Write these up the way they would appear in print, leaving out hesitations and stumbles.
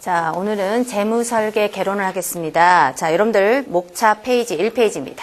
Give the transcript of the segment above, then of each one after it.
자, 오늘은 재무설계 개론을 하겠습니다. 자, 여러분들 목차 페이지 1페이지입니다.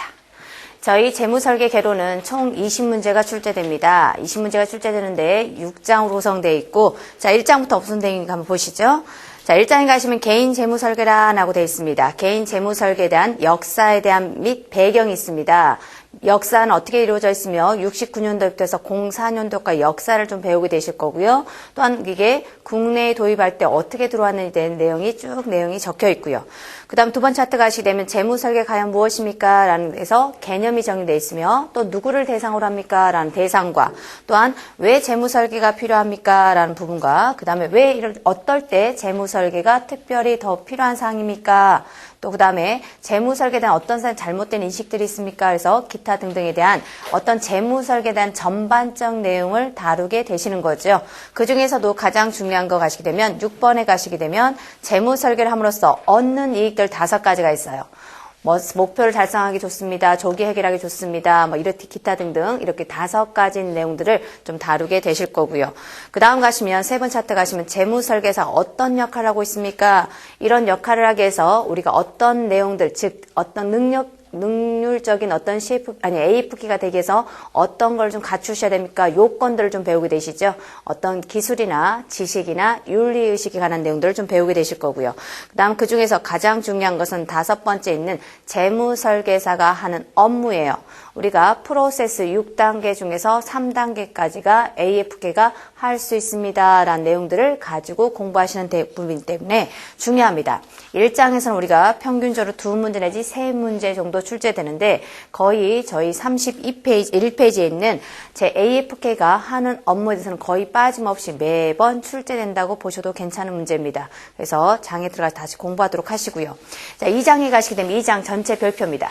저희 재무설계 개론은 총 20문제가 출제됩니다. 20문제가 출제되는데 6장으로 구성되어 있고, 자, 1장부터 무슨 내용인가 한번 보시죠. 자, 1장에 가시면 개인 재무설계란하고 되어 있습니다. 개인 재무설계에 대한 역사에 대한 및 배경이 있습니다. 역사는 어떻게 이루어져 있으며 69년도부터 해서 04년도까지 역사를 좀 배우게 되실 거고요. 또한 이게 국내에 도입할 때 어떻게 들어왔는지 대한 내용이 쭉 내용이 적혀 있고요. 그 다음 두 번째 차트 가시게 되면 재무설계 과연 무엇입니까? 라는 데서 개념이 정의되어 있으며 또 누구를 대상으로 합니까? 라는 대상과 또한 왜 재무설계가 필요합니까? 라는 부분과 그 다음에 왜 어떨 때 재무설계가 특별히 더 필요한 사항입니까? 또 그 다음에 재무설계에 대한 어떤 잘못된 인식들이 있습니까? 그래서 기타 등등에 대한 어떤 재무설계에 대한 전반적 내용을 다루게 되시는 거죠. 그 중에서도 가장 중요한 거 가시게 되면 6번에 가시게 되면 재무설계를 함으로써 얻는 이익들 5가지가 있어요. 뭐 목표를 달성하기 좋습니다. 조기 해결하기 좋습니다. 뭐 이렇게 기타 등등 이렇게 5가지 내용들을 좀 다루게 되실 거고요. 그 다음 가시면 세 번째 차트 가시면 재무설계사 어떤 역할을 하고 있습니까? 이런 역할을 하기 위해서 우리가 어떤 내용들 즉 어떤 능률적인 어떤 AFK가 되기 위해서 어떤 걸 좀 갖추셔야 됩니까? 요건들을 좀 배우게 되시죠. 어떤 기술이나 지식이나 윤리의식에 관한 내용들을 좀 배우게 되실 거고요. 그 다음 그 중에서 가장 중요한 것은 5번째 있는 재무설계사가 하는 업무예요. 우리가 프로세스 6단계 중에서 3단계까지가 AFK가 할 수 있습니다. 라는 내용들을 가지고 공부하시는 부분이기 때문에 중요합니다. 1장에서는 우리가 평균적으로 2문제 내지 3문제 정도 출제되는데 거의 저희 32페이지, 1페이지에 있는 제 AFK가 하는 업무에 대해서는 거의 빠짐없이 매번 출제된다고 보셔도 괜찮은 문제입니다. 그래서 장에 들어가서 다시 공부하도록 하시고요. 자, 2장에 가시게 되면 2장 전체 별표입니다.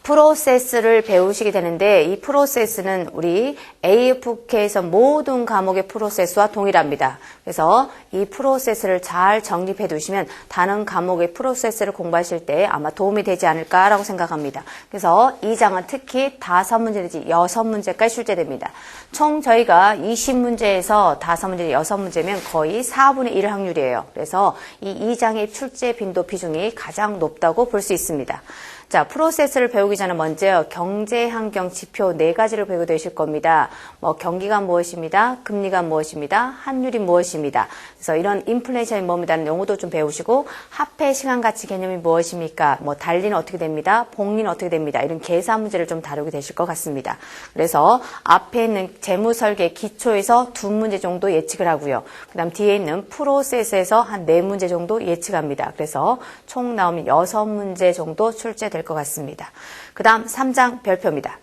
프로세스를 배우시게 되는데 이 프로세스는 우리 AFK에서 모든 과목의 프로세스와 동일합니다. 그래서 이 프로세스를 잘 정립해 두시면 다른 과목의 프로세스를 공부하실 때 아마 도움이 되지 않을까라고 생각합니다. 그래서 이 장은 특히 5문제 내지 6문제까지 출제됩니다. 총 저희가 20문제에서 5문제, 6문제면 거의 4분의 1 확률이에요. 그래서 이 2장의 출제 빈도 비중이 가장 높다고 볼 수 있습니다. 자, 프로세스를 배우기 전에 먼저 경제 환경 지표 4가지를 배우게 되실 겁니다. 뭐 경기가 무엇입니다. 금리가 무엇입니다. 환율이 무엇입니다. 그래서 이런 인플레이션이 뭡니다는 용어도 좀 배우시고 화폐 시간 가치 개념이 무엇입니까. 뭐 달리는 어떻게 됩니다. 복리는 어떻게 됩니다. 이런 계산 문제를 좀 다루게 되실 것 같습니다. 그래서 앞에 있는 재무설계 기초에서 2문제 정도 예측을 하고요. 그 다음 뒤에 있는 프로세스에서 한 4문제 정도 예측합니다. 그래서 총 나오면 6문제 정도 출제될 것 같습니다. 그 다음 3장 별표입니다.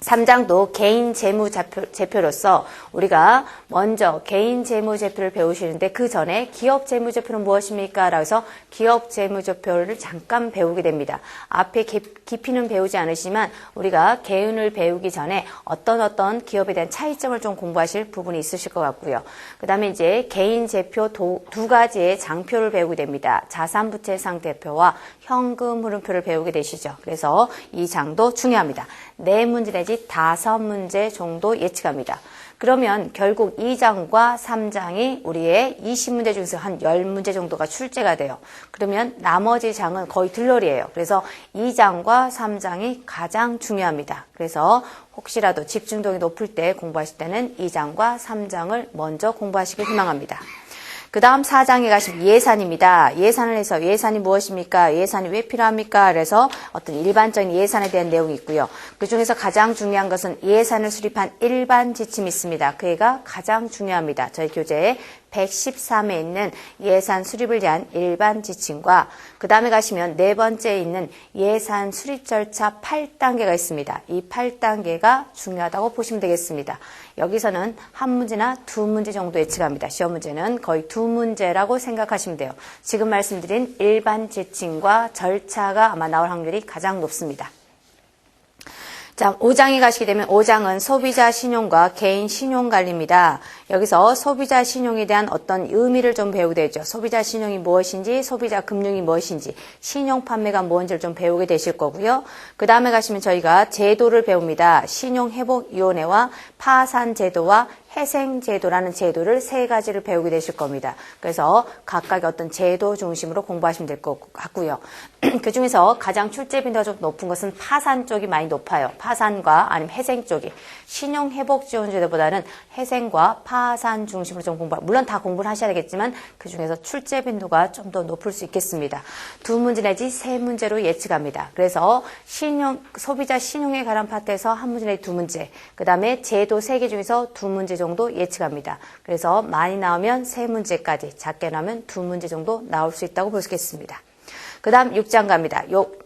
3장도 개인 재무제표로서 우리가 먼저 개인 재무제표를 배우시는데 그 전에 기업 재무제표는 무엇입니까? 라고 해서 기업 재무제표를 잠깐 배우게 됩니다. 앞에 깊이는 배우지 않으시지만 우리가 개인을 배우기 전에 어떤 기업에 대한 차이점을 좀 공부하실 부분이 있으실 것 같고요. 그 다음에 이제 개인 제표 2가지의 장표를 배우게 됩니다. 자산부채 상태표와 현금 흐름표를 배우게 되시죠. 그래서 이 장도 중요합니다. 4문제 내지 5문제 정도 예측합니다. 그러면 결국 2장과 3장이 우리의 20문제 중에서 한 10문제 정도가 출제가 돼요. 그러면 나머지 장은 거의 들러리예요. 그래서 2장과 3장이 가장 중요합니다. 그래서 혹시라도 집중도가 높을 때 공부하실 때는 2장과 3장을 먼저 공부하시길 희망합니다. 그 다음 4장에 가시면 예산입니다. 예산을 해서 예산이 무엇입니까? 예산이 왜 필요합니까? 그래서 어떤 일반적인 예산에 대한 내용이 있고요. 그 중에서 가장 중요한 것은 예산을 수립한 일반 지침이 있습니다. 그 애가 가장 중요합니다. 저희 교재에 113에 있는 예산 수립을 위한 일반 지침과 그 다음에 가시면 4번째에 있는 예산 수립 절차 8단계가 있습니다. 이 8단계가 중요하다고 보시면 되겠습니다. 여기서는 1문제나 2문제 정도 예측합니다. 시험 문제는 거의 2문제라고 생각하시면 돼요. 지금 말씀드린 일반 지침과 절차가 아마 나올 확률이 가장 높습니다. 자, 5장에 가시게 되면 5장은 소비자 신용과 개인 신용 관리입니다. 여기서 소비자 신용에 대한 어떤 의미를 좀 배우게 되죠. 소비자 신용이 무엇인지, 소비자 금융이 무엇인지, 신용 판매가 뭔지를 좀 배우게 되실 거고요. 그 다음에 가시면 저희가 제도를 배웁니다. 신용회복위원회와 파산제도와 해생제도라는 제도를 3가지를 배우게 되실 겁니다. 그래서 각각의 어떤 제도 중심으로 공부하시면 될 것 같고요. 그 중에서 가장 출제 빈도가 좀 높은 것은 파산 쪽이 많이 높아요. 파산과 아니면 해생 쪽이. 신용회복지원제도보다는 해생과 파산 중심으로 좀 물론 다 공부를 하셔야 되겠지만 그 중에서 출제 빈도가 좀 더 높을 수 있겠습니다. 2문제 내지 3문제로 예측합니다. 그래서 소비자 신용에 관한 파트에서 1문제 내지 2문제, 그 다음에 제도 3개 중에서 2문제 정도 예측합니다. 그래서 많이 나오면 3문제까지, 작게 나오면 2문제 정도 나올 수 있다고 볼 수 있겠습니다. 그 다음 6장 갑니다.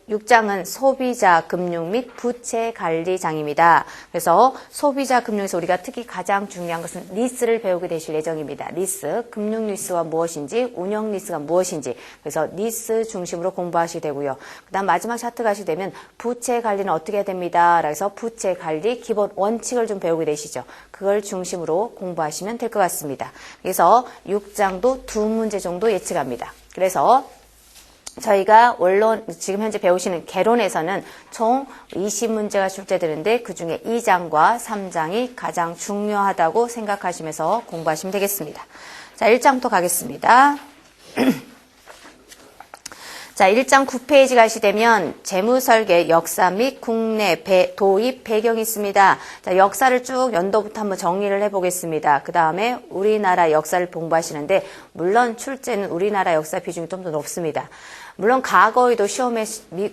6장은 소비자 금융 및 부채 관리장입니다. 그래서 소비자 금융에서 우리가 특히 가장 중요한 것은 리스를 배우게 되실 예정입니다. 리스, 금융 리스가 무엇인지, 운영 리스가 무엇인지. 그래서 리스 중심으로 공부하시게 되고요. 그 다음 마지막 차트 가시게 되면 부채 관리는 어떻게 해야 됩니다. 그래서 부채 관리 기본 원칙을 좀 배우게 되시죠. 그걸 중심으로 공부하시면 될 것 같습니다. 그래서 6장도 2문제 정도 예측합니다. 그래서 저희가 원론 지금 현재 배우시는 개론에서는 총 20문제가 출제되는데 그중에 2장과 3장이 가장 중요하다고 생각하시면서 공부하시면 되겠습니다. 자, 1장부터 가겠습니다. 자, 1장 9페이지 가시되면 재무설계 역사 및 국내 도입 배경이 있습니다. 자, 역사를 쭉 연도부터 한번 정리를 해보겠습니다. 그 다음에 우리나라 역사를 공부하시는데 물론 출제는 우리나라 역사 비중이 좀 더 높습니다. 물론 과거에도 시험에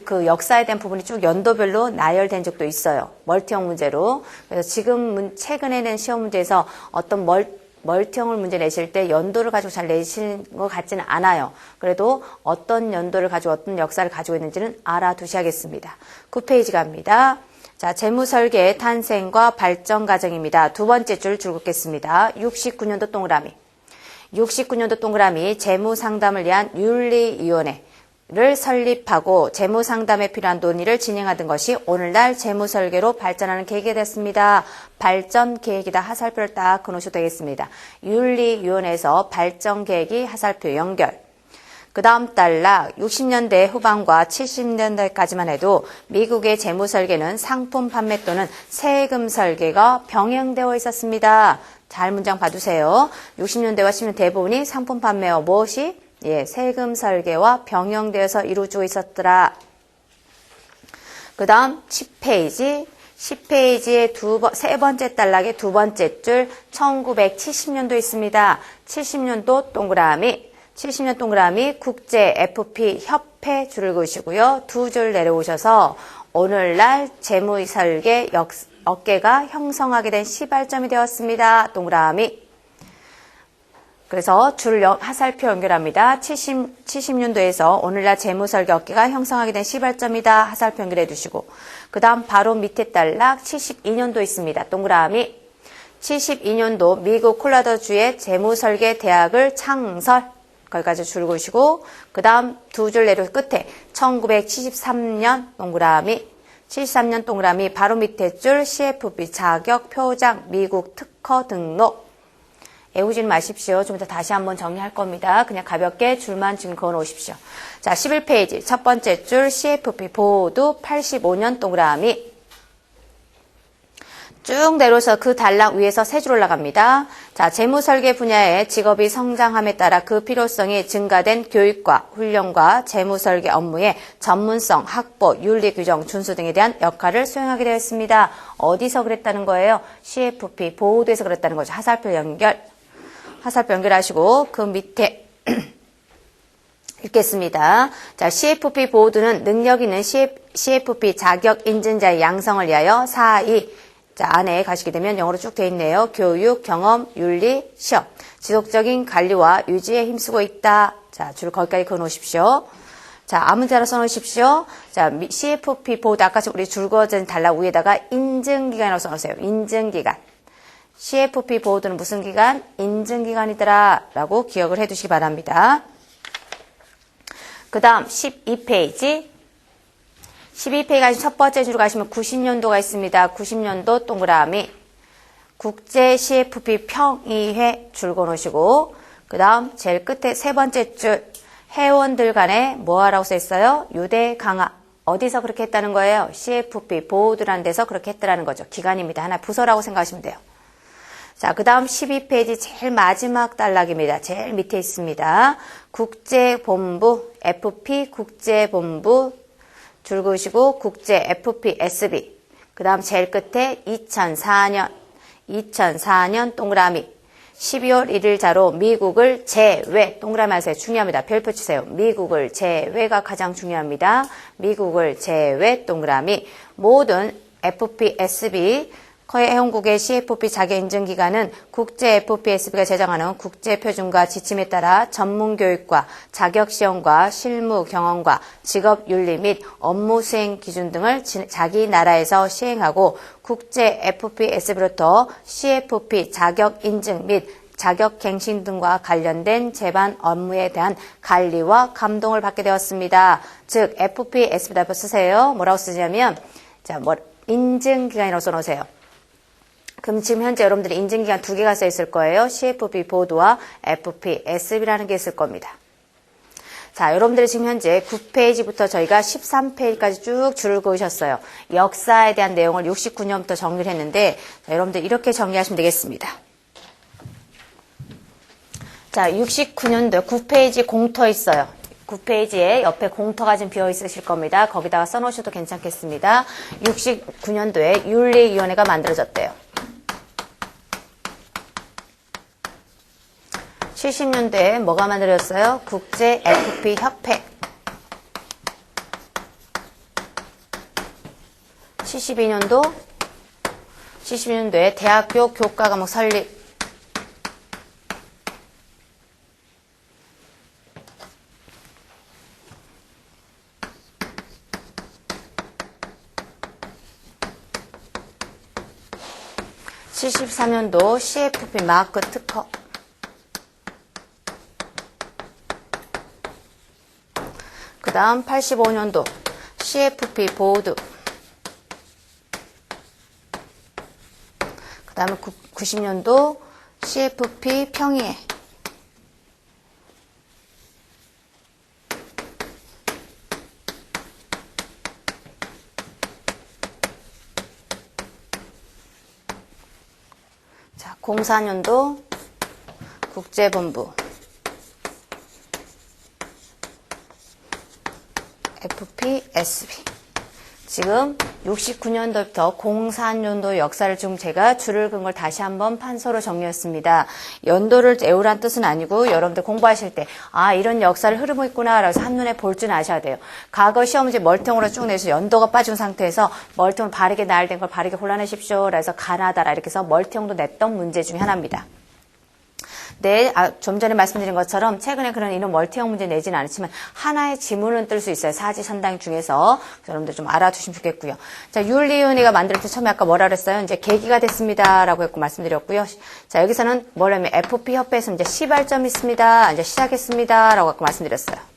그 역사에 대한 부분이 쭉 연도별로 나열된 적도 있어요. 멀티형 문제로. 그래서 지금 최근에 낸 시험 문제에서 어떤 멀티형을 문제 내실 때 연도를 가지고 잘 내시는 것 같지는 않아요. 그래도 어떤 연도를 가지고 어떤 역사를 가지고 있는지는 알아두셔야겠습니다. 9페이지 갑니다. 자, 재무설계의 탄생과 발전 과정입니다. 두 번째 줄 긁겠습니다. 69년도 동그라미. 69년도 동그라미 재무상담을 위한 윤리위원회. 를 설립하고 재무상담에 필요한 논의를 진행하던 것이 오늘날 재무설계로 발전하는 계기가 됐습니다. 발전 계획이다. 하살표를 딱 그어놓으셔도 되겠습니다. 윤리위원회에서 발전 계획이 하살표 연결. 그 다음 단락 60년대 후반과 70년대까지만 해도 미국의 재무설계는 상품 판매 또는 세금 설계가 병행되어 있었습니다. 잘 문장 봐두세요. 60년대와 70년대 대부분이 상품 판매와 무엇이? 세금 설계와 병행되어서 이루어지고 있었더라. 그 다음 10페이지. 10페이지의 세 번째 단락의 두 번째 줄 1970년도 있습니다. 70년도 동그라미. 70년 동그라미 국제 FP 협회 줄을 그으시고요. 두 줄 내려오셔서 오늘날 재무설계 업계가 형성하게 된 시발점이 되었습니다. 동그라미. 그래서 하살표 연결합니다. 70년도에서 오늘날 재무설계 업계가 형성하게 된 시발점이다. 하살표 연결해 두시고 그 다음 바로 밑에 단락 72년도 있습니다. 동그라미. 72년도 미국 콜라더주의 재무설계 대학을 창설. 거기까지 줄 그으시고 그 다음 두 줄 내려 끝에 1973년 동그라미. 73년 동그라미 바로 밑에 줄 CFP 자격 표장 미국 특허 등록. 애우지는 마십시오. 좀 이따 다시 한번 정리할 겁니다. 그냥 가볍게 줄만 지금 그어 놓으십시오. 자, 11페이지 첫 번째 줄 CFP 보도 85년 동그라미. 쭉 내려서 그 단락 위에서 세 줄 올라갑니다. 자, 재무설계 분야의 직업이 성장함에 따라 그 필요성이 증가된 교육과 훈련과 재무설계 업무의 전문성, 확보, 윤리 규정, 준수 등에 대한 역할을 수행하게 되었습니다. 어디서 그랬다는 거예요? CFP 보도에서 그랬다는 거죠. 하살표 연결하시고 그 밑에 읽겠습니다. 자, CFP 보호도는 능력 있는 CFP 자격 인증자의 양성을 위하여 자, 안에 가시게 되면 영어로 쭉 돼 있네요. 교육, 경험, 윤리, 시험. 지속적인 관리와 유지에 힘쓰고 있다. 자, 줄 거기까지 그어 놓으십시오. 자, 아무데나 써 놓으십시오. 자, CFP 보호도 아까 우리 줄 그어진 단락 위에다가 인증기간이라고 써 놓으세요. 인증기간. CFP 보호도는 무슨 기간? 인증기간이더라 라고 기억을 해두시기 바랍니다. 그 다음 12페이지. 12페이지 가시면 첫 번째 줄로 가시면 90년도가 있습니다. 90년도 동그라미. 국제 CFP 평의회 줄 그어놓으시고 그 다음 제일 끝에 세 번째 줄 회원들 간에 뭐하라고 써있어요? 유대 강화. 어디서 그렇게 했다는 거예요? CFP 보호도라는 데서 그렇게 했더라는 거죠. 기간입니다. 하나 부서라고 생각하시면 돼요. 자, 그 다음 12페이지 제일 마지막 단락입니다. 제일 밑에 있습니다. 국제본부, FP 국제본부, 줄 그으시고 국제 FPSB. 그 다음 제일 끝에 2004년 동그라미. 12월 1일 자로 미국을 제외, 동그라미 하세요. 중요합니다. 별표 치세요. 미국을 제외가 가장 중요합니다. 미국을 제외, 동그라미. 모든 FPSB, 해운국의 CFP 자격인증기관은 국제 FPSB가 제정하는 국제표준과 지침에 따라 전문교육과 자격시험과 실무 경험과 직업윤리 및 업무 수행 기준 등을 자기 나라에서 시행하고 국제 FPSB로부터 CFP 자격인증 및 자격갱신 등과 관련된 제반 업무에 대한 관리와 감독을 받게 되었습니다. 즉, FPSB라고 쓰세요. 뭐라고 쓰냐면, 자, 인증기관이라고 써놓으세요. 그럼 지금 현재 여러분들이 인증기간 두 개가 써 있을 거예요. CFP 보드와 FPSB라는 게 있을 겁니다. 자, 여러분들이 지금 현재 9페이지부터 저희가 13페이지까지 쭉 줄을 그으셨어요. 역사에 대한 내용을 69년부터 정리를 했는데, 자, 여러분들 이렇게 정리하시면 되겠습니다. 자, 69년도 9페이지 공터 있어요. 9페이지에 옆에 공터가 좀 비어 있으실 겁니다. 거기다가 써놓으셔도 괜찮겠습니다. 69년도에 윤리위원회가 만들어졌대요. 70년대에 뭐가 만들어졌어요? 국제 FP 협회. 72년도에 대학교 교과 과목 설립. (73년도) CFP 마크 특허. 그 다음 85년도 CFP 보드. 그 다음에 90년도 CFP 평의회. 자, 04년도 국제본부. FPSB. 지금 69년도부터 04년도 역사를 좀 제가 줄을 그은 걸 다시 한번 판서로 정리했습니다. 연도를 외우란 뜻은 아니고 여러분들 공부하실 때 이런 역사를 흐름이 있구나 라고 해서 한눈에 볼 줄 아셔야 돼요. 과거 시험 문제 멀통으로 쭉 내서 연도가 빠진 상태에서 멀통을 바르게 나열된 걸 바르게 골라내십시오. 그래서 가나다라 이렇게 해서 멀통도 냈던 문제 중에 하나입니다. 네, 좀 전에 말씀드린 것처럼 최근에 그런 이런 멀티형 문제 내지는 않지만 하나의 지문은 뜰 수 있어요. 사지선당 중에서. 여러분들 좀 알아두시면 좋겠고요. 자, 윤리위원회가 만들 때 처음에 아까 뭐라 그랬어요? 이제 계기가 됐습니다. 라고 했고 말씀드렸고요. 자, 여기서는 뭐냐면 FP 협회에서 이제 시발점이 있습니다. 이제 시작했습니다. 라고 아까 말씀드렸어요.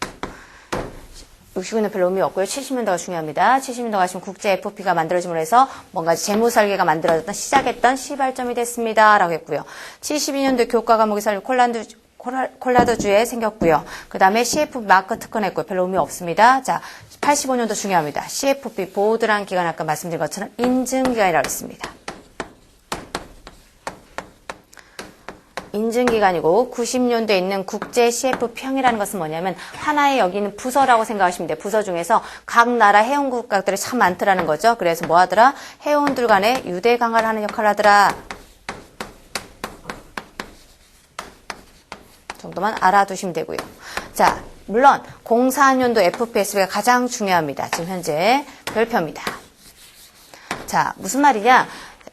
60년도 별로 의미 없고요. 70년도가 중요합니다. 70년도 가시면 국제 FP가 만들어짐으로 해서 뭔가 재무 설계가 만들어졌던 시작했던 시발점이 됐습니다. 라고 했고요. 72년도 교과 과목이 설립 콜라도주에 생겼고요. 그 다음에 CFP 마크 특허냈고요. 별로 의미 없습니다. 자, 85년도 중요합니다. CFP 보드라는 기관 아까 말씀드린 것처럼 인증기관이라고 했습니다. 인증기관이고 90년도에 있는 국제 CF 평이라는 것은 뭐냐면 하나의 여기는 부서라고 생각하시면 돼요. 부서 중에서 각 나라 회원국가들이 참 많더라는 거죠. 그래서 뭐 하더라? 회원들 간에 유대 강화를 하는 역할을 하더라. 정도만 알아두시면 되고요. 자, 물론 04년도 FPSB가 가장 중요합니다. 지금 현재 별표입니다. 자, 무슨 말이냐?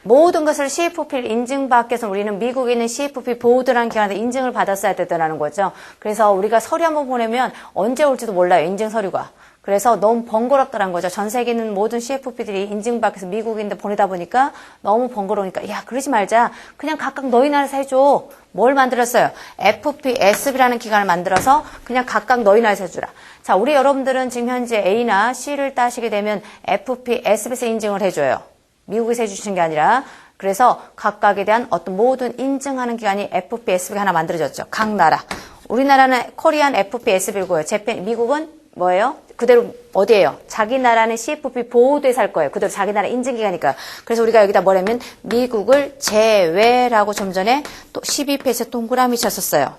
모든 것을 CFP를 인증받기 위해서 우리는 미국에 있는 CFP 보드라는 기관에 인증을 받았어야 되더라는 거죠. 그래서 우리가 서류 한번 보내면 언제 올지도 몰라요. 인증 서류가. 그래서 너무 번거롭다는 거죠. 전 세계에 있는 모든 CFP들이 인증받기 위해서 미국인데 보내다 보니까 너무 번거로우니까 야, 그러지 말자. 그냥 각각 너희 나라에서 해줘. 뭘 만들었어요? FPSB라는 기관을 만들어서 그냥 각각 너희 나라에서 해주라. 자, 우리 여러분들은 지금 현재 A나 C를 따시게 되면 FPSB에서 인증을 해줘요. 미국에서 해주시는 게 아니라. 그래서 각각에 대한 어떤 모든 인증하는 기관이 FPSB가 하나 만들어졌죠. 각 나라. 우리나라는 코리안 FPSB고요. 미국은 뭐예요? 그대로 어디예요? 자기 나라는 CFP 보호도에 살 거예요. 그대로 자기 나라 인증기간이니까. 그래서 우리가 여기다 뭐냐면 미국을 제외라고 좀 전에 또 12페이지에 동그라미 쳤었어요.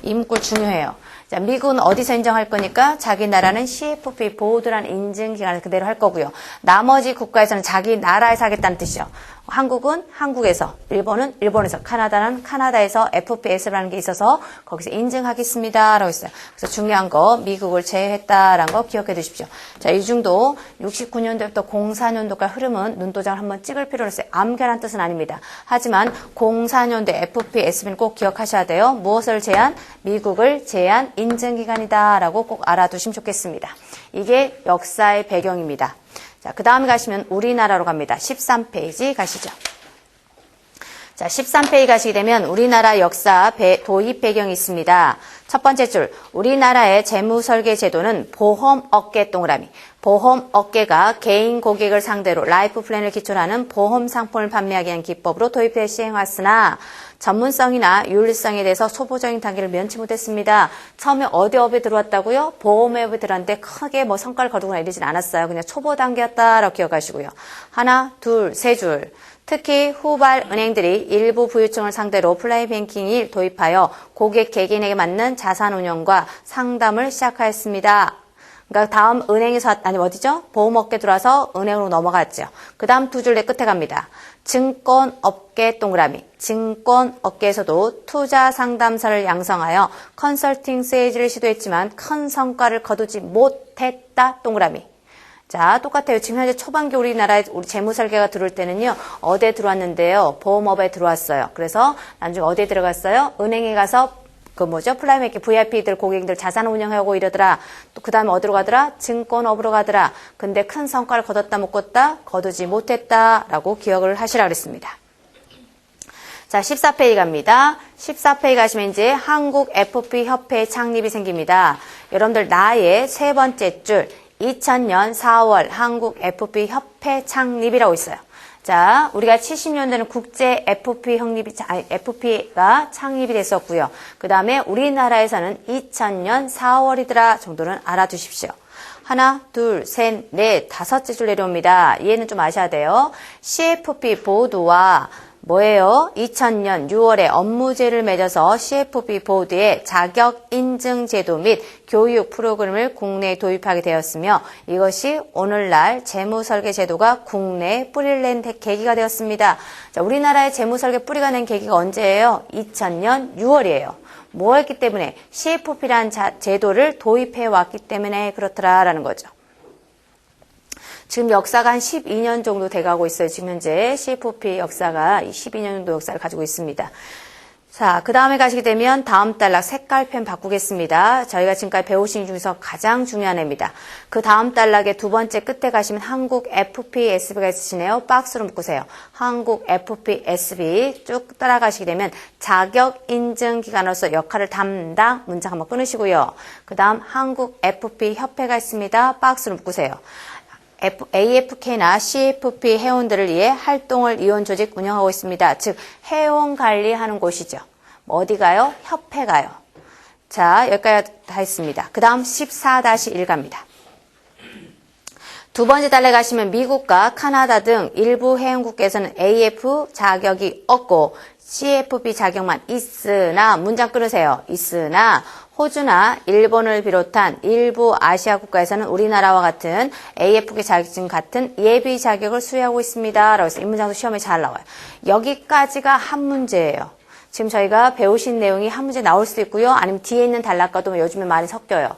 이 문구 중요해요. 자, 미국은 어디서 인정할 거니까 자기 나라는 CFP 보호도라는 인증기간을 그대로 할 거고요. 나머지 국가에서는 자기 나라에서 하겠다는 뜻이죠. 한국은 한국에서, 일본은 일본에서, 카나다는 카나다에서 FPS라는 게 있어서 거기서 인증하겠습니다. 라고 했어요. 그래서 중요한 거 미국을 제외했다라는 거 기억해 두십시오. 자, 이 중도 69년도부터 04년도까지 흐름은 눈도장을 한번 찍을 필요는 있어요. 암결한 뜻은 아닙니다. 하지만 04년도 FPS는 꼭 기억하셔야 돼요. 무엇을 제한? 미국을 제한 인증기간이다 라고 꼭 알아두시면 좋겠습니다. 이게 역사의 배경입니다. 자, 그 다음에 가시면 우리나라로 갑니다. 13페이지 가시죠. 자, 13페이지 가시게 되면 우리나라 역사 도입 배경이 있습니다. 첫 번째 줄, 우리나라의 재무설계 제도는 보험업계 동그라미. 보험업계가 개인 고객을 상대로 라이프 플랜을 기초로 하는 보험 상품을 판매하기 위한 기법으로 도입해 시행하였으나 전문성이나 윤리성에 대해서 초보적인 단계를 면치 못했습니다. 처음에 어디 업에 들어왔다고요? 보험업에 들어왔는데 크게 뭐 성과를 거두거나 이러진 않았어요. 그냥 초보 단계였다라고 기억하시고요. 하나, 둘, 세 줄. 특히 후발 은행들이 일부 부유층을 상대로 플라이뱅킹을 도입하여 고객 개개인에게 맞는 자산 운용과 상담을 시작하였습니다. 그러니까 다음 은행에서 아니 어디죠? 보험업계 들어와서 은행으로 넘어갔죠. 그 다음 두 줄 내 끝에 갑니다. 증권업계 동그라미. 증권업계에서도 투자 상담사를 양성하여 컨설팅 세일즈를 시도했지만 큰 성과를 거두지 못했다 동그라미. 자, 똑같아요. 지금 현재 초반기 우리나라에 우리 재무설계가 들어올 때는요. 어디에 들어왔는데요. 보험업에 들어왔어요. 그래서 나중에 어디에 들어갔어요? 은행에 가서 플라이메이키 VIP들 고객들 자산 운영하고 이러더라. 또 그 다음에 어디로 가더라? 증권업으로 가더라. 근데 큰 성과를 거뒀다 못 거뒀다? 거두지 못했다라고 기억을 하시라 그랬습니다. 자, 14페이지 갑니다. 14페이지 가시면 이제 한국 FP 협회 창립이 생깁니다. 여러분들 나의 세 번째 줄 2000년 4월 한국 FP 협회 창립이라고 있어요. 자, 우리가 70년대는 국제 FP가 창립이 됐었고요. 그 다음에 우리나라에서는 2000년 4월이더라 정도는 알아두십시오. 하나, 둘, 셋, 넷, 다섯째 줄 내려옵니다. 얘는 좀 아셔야 돼요. CFP 보드와 뭐예요? 2000년 6월에 업무제를 맺어서 CFP 보드의 자격 인증 제도 및 교육 프로그램을 국내에 도입하게 되었으며 이것이 오늘날 재무설계 제도가 제도가 뿌리를 낸 계기가 되었습니다. 자, 우리나라의 재무설계 뿌리가 낸 계기가 언제예요? 2000년 6월이에요. 뭐 했기 때문에? CFP라는 제도를 도입해 왔기 때문에 그렇더라라는 거죠. 지금 역사가 한 12년 정도 돼가고 있어요. 지금 현재 CFP 역사가 12년 정도 역사를 가지고 있습니다. 자, 그 다음에 가시게 되면 다음 단락 색깔펜 바꾸겠습니다. 저희가 지금까지 배우신 중에서 가장 중요한 애입니다. 그 다음 단락의 두 번째 끝에 가시면 한국 FPSB가 있으시네요. 박스로 묶으세요. 한국 FPSB 쭉 따라가시게 되면 자격 인증 기관으로서 역할을 담당 문장 한번 끊으시고요. 그 다음 한국 FP 협회가 있습니다. 박스로 묶으세요. AFK나 CFP 회원들을 위해 활동을 이원 조직 운영하고 있습니다. 즉 회원 관리하는 곳이죠. 어디가요? 협회가요. 자, 여기까지 다 했습니다. 그 다음 14-1 갑니다. 두 번째 달에 가시면 미국과 카나다 등 일부 회원국에서는 AF 자격이 없고 CFP 자격만 있으나 문장 끊으세요. 있으나 호주나 일본을 비롯한 일부 아시아 국가에서는 우리나라와 같은 AFK 자격증 같은 예비 자격을 수여하고 있습니다. 라고 해서 이 문장도 시험에 잘 나와요. 여기까지가 한 문제예요. 지금 저희가 배우신 내용이 한 문제 나올 수도 있고요. 아니면 뒤에 있는 단락과도 요즘에 많이 섞여요.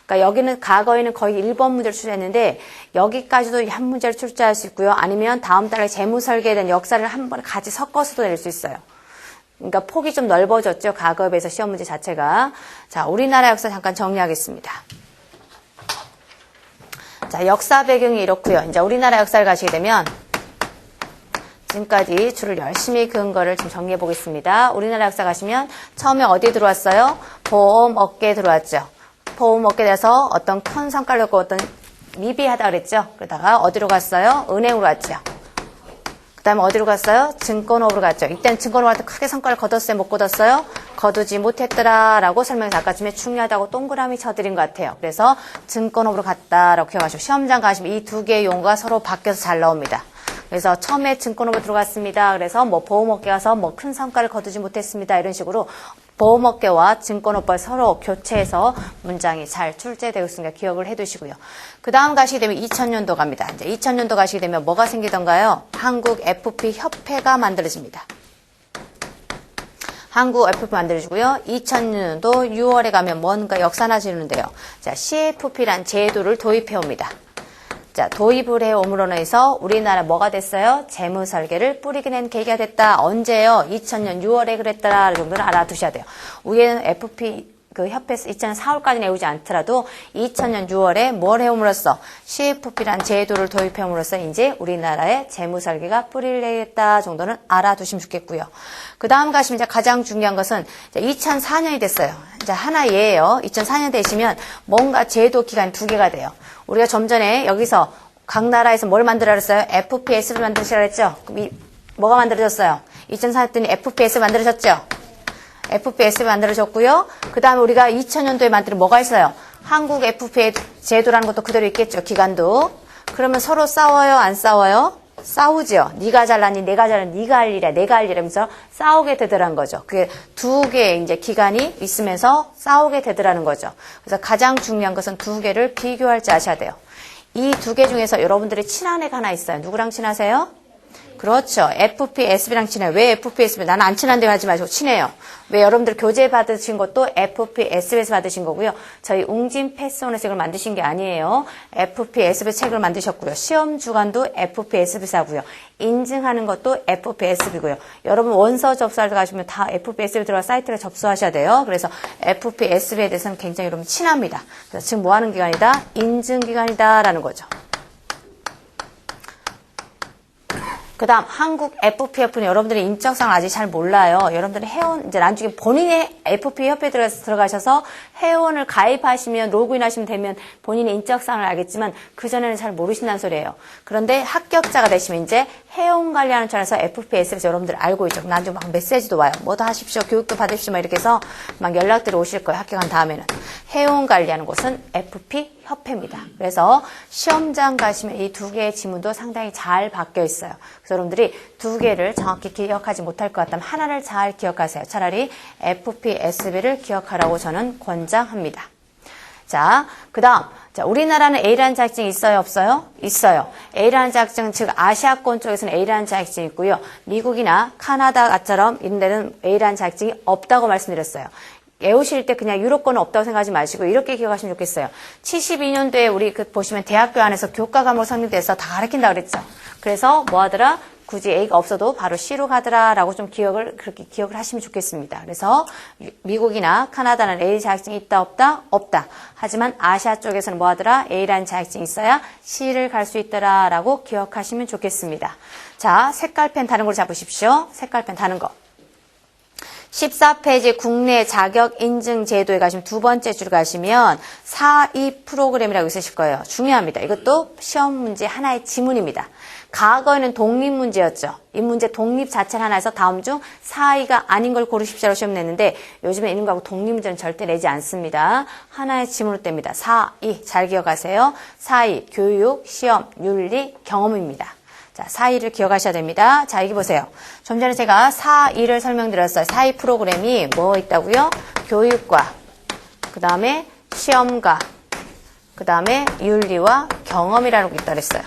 그러니까 여기는 과거에는 거의 1번 문제를 출제했는데 여기까지도 한 문제를 출제할 수 있고요. 아니면 다음 달에 재무설계에 대한 역사를 한 번에 같이 섞어서도 낼 수 있어요. 그러니까 폭이 좀 넓어졌죠. 과거에 비해서 시험 문제 자체가. 자, 우리나라 역사 잠깐 정리하겠습니다. 자, 역사 배경이 이렇고요. 이제 우리나라 역사를 가시게 되면 지금까지 줄을 열심히 그은 거를 지금 정리해 보겠습니다. 우리나라 역사 가시면 처음에 어디에 들어왔어요? 보험업계에 들어왔죠. 보험업계에 대해서 어떤 큰 성과를 얻고 어떤 미비하다 그랬죠. 그러다가 어디로 갔어요? 은행으로 왔죠. 그 그 다음에 어디로 갔어요? 증권업으로 갔죠. 이때는 증권업할 때 크게 성과를 거뒀어요? 못 거뒀어요? 거두지 못했더라 라고 설명해서 아까쯤에 중요하다고 동그라미 쳐드린 것 같아요. 그래서 증권업으로 갔다라고 기억하시고 시험장 가시면 이 두 개의 용어가 서로 바뀌어서 잘 나옵니다. 그래서 처음에 증권업으로 들어갔습니다. 그래서 뭐 보험업계 가서 뭐 큰 성과를 거두지 못했습니다. 이런 식으로 보험업계와 증권업과 서로 교체해서 문장이 잘 출제되어 있으니까 기억을 해두시고요. 그 다음 가시게 되면 2000년도 갑니다. 이제 2000년도 가시게 되면 뭐가 생기던가요? 한국 FP 협회가 만들어집니다. 한국 FP 만들어지고요. 2000년도 6월에 가면 뭔가 역사나지는데요. 자, CFP란 제도를 도입해 옵니다. 자, 도입을 해옴으로 인해서 우리나라 뭐가 됐어요? 재무설계를 뿌리게 낸 계기가 됐다. 언제요? 2000년 6월에 그랬더라 정도는 알아두셔야 돼요. 위에는 FP 그 협회에서 2000년 4월까지 내오지 않더라도 2000년 6월에 뭘 해옴으로써 CFP란 제도를 도입해옴으로써 이제 우리나라의 재무설계가 뿌리를 내겠다 정도는 알아두시면 좋겠고요. 그 다음 가시면 이제 가장 중요한 것은 2004년이 됐어요. 이제 하나 예예요. 2004년 되시면 뭔가 제도 기간이 두 개가 돼요. 우리가 좀 전에 여기서 각 나라에서 뭘 만들어 그랬어요? FPS를 만드시라 했죠? 그럼 뭐가 만들어졌어요? 2004년 때는 FPS 만들어졌죠? FPS 만들어졌고요. 그 다음에 우리가 2000년도에 만든 뭐가 있어요? 한국 FP 제도라는 것도 그대로 있겠죠. 기간도. 그러면 서로 싸워요? 안 싸워요? 싸우죠. 네가 잘나니 내가 잘나니 네가 할 일이야 내가 할 일이라면서 싸우게 되더라는 거죠. 그게 두 개의 이제 기간이 있으면서 싸우게 되더라는 거죠. 그래서 가장 중요한 것은 두 개를 비교할 줄 아셔야 돼요. 이 두 개 중에서 여러분들이 친한 애가 하나 있어요. 누구랑 친하세요? 그렇죠. FPSB랑 친해요. 왜 FPSB? 나는 안 친한데 하지 마시고 친해요. 왜 여러분들 교재 받으신 것도 FPSB에서 받으신 거고요. 저희 웅진 패스온의 책을 만드신 게 아니에요. FPSB 책을 만드셨고요. 시험 주간도 FPSB에서 하고요. 인증하는 것도 FPSB고요. 여러분 원서 접수할 때 가시면 다 FPSB 들어가 사이트를 접수하셔야 돼요. 그래서 FPSB에 대해서는 굉장히 여러분 친합니다. 그래서 지금 뭐 하는 기간이다? 인증 기간이다라는 거죠. 그 다음, 한국 FPF는 여러분들이 인적상을 아직 잘 몰라요. 여러분들이 회원, 이제 나중에 본인의 FP 협회에 들어가셔서 회원을 가입하시면, 로그인 하시면 되면 본인의 인적상을 알겠지만, 그전에는 잘 모르신다는 소리예요. 그런데 합격자가 되시면 이제 회원 관리하는 차원에서 FPS에서 여러분들 알고 있죠. 나중에 막 메시지도 와요. 뭐도 하십시오. 교육도 받으십시오. 막 이렇게 해서 막 연락들이 오실 거예요. 합격한 다음에는. 회원 관리하는 곳은 FP 협회입니다. 그래서 시험장 가시면 이 두 개의 지문도 상당히 잘 바뀌어 있어요. 그래서 여러분들이 두 개를 정확히 기억하지 못할 것 같다면 하나를 잘 기억하세요. 차라리 FPSB를 기억하라고 저는 권장합니다. 자, 그 다음. 자, 우리나라는 A라는 자격증이 있어요? 없어요? 있어요. A라는 자격증은 즉 아시아권 쪽에서는 A라는 자격증이 있고요. 미국이나 카나다처럼 이런 데는 A라는 자격증이 없다고 말씀드렸어요. 외우실 때 그냥 유럽권은 없다고 생각하지 마시고 이렇게 기억하시면 좋겠어요. 72년도에 우리 보시면 대학교 안에서 교과 과목 성립돼서 다 가르친다 그랬죠. 그래서 뭐 하더라? 굳이 A가 없어도 바로 C로 가더라라고 좀 그렇게 기억을 하시면 좋겠습니다. 그래서 미국이나 카나다는 A 자격증이 있다 없다? 없다. 하지만 아시아 쪽에서는 뭐 하더라? A라는 자격증이 있어야 C를 갈 수 있더라라고 기억하시면 좋겠습니다. 자, 색깔펜 다른 걸 잡으십시오. 색깔펜 다른 거. 14페이지 국내 자격 인증 제도에 가시면 두 번째 줄 가시면 4.2 프로그램이라고 있으실 거예요. 중요합니다. 이것도 시험 문제 하나의 지문입니다. 과거에는 독립 문제였죠. 이 문제 독립 자체를 하나 해서 다음 중 4.2가 아닌 걸 고르십시오라고 시험 냈는데 요즘에 이런 거하고 독립 문제는 절대 내지 않습니다. 하나의 지문으로 뗍니다. 4.2 잘 기억하세요. 4.2 교육, 시험, 윤리, 경험입니다. 자, 4.2를 기억하셔야 됩니다. 자, 여기 보세요. 좀 전에 제가 4.2를 설명드렸어요. 4.2 프로그램이 뭐 있다고요? 교육과, 그 다음에 시험과, 그 다음에 윤리와 경험이라는 게 있다고 그랬어요.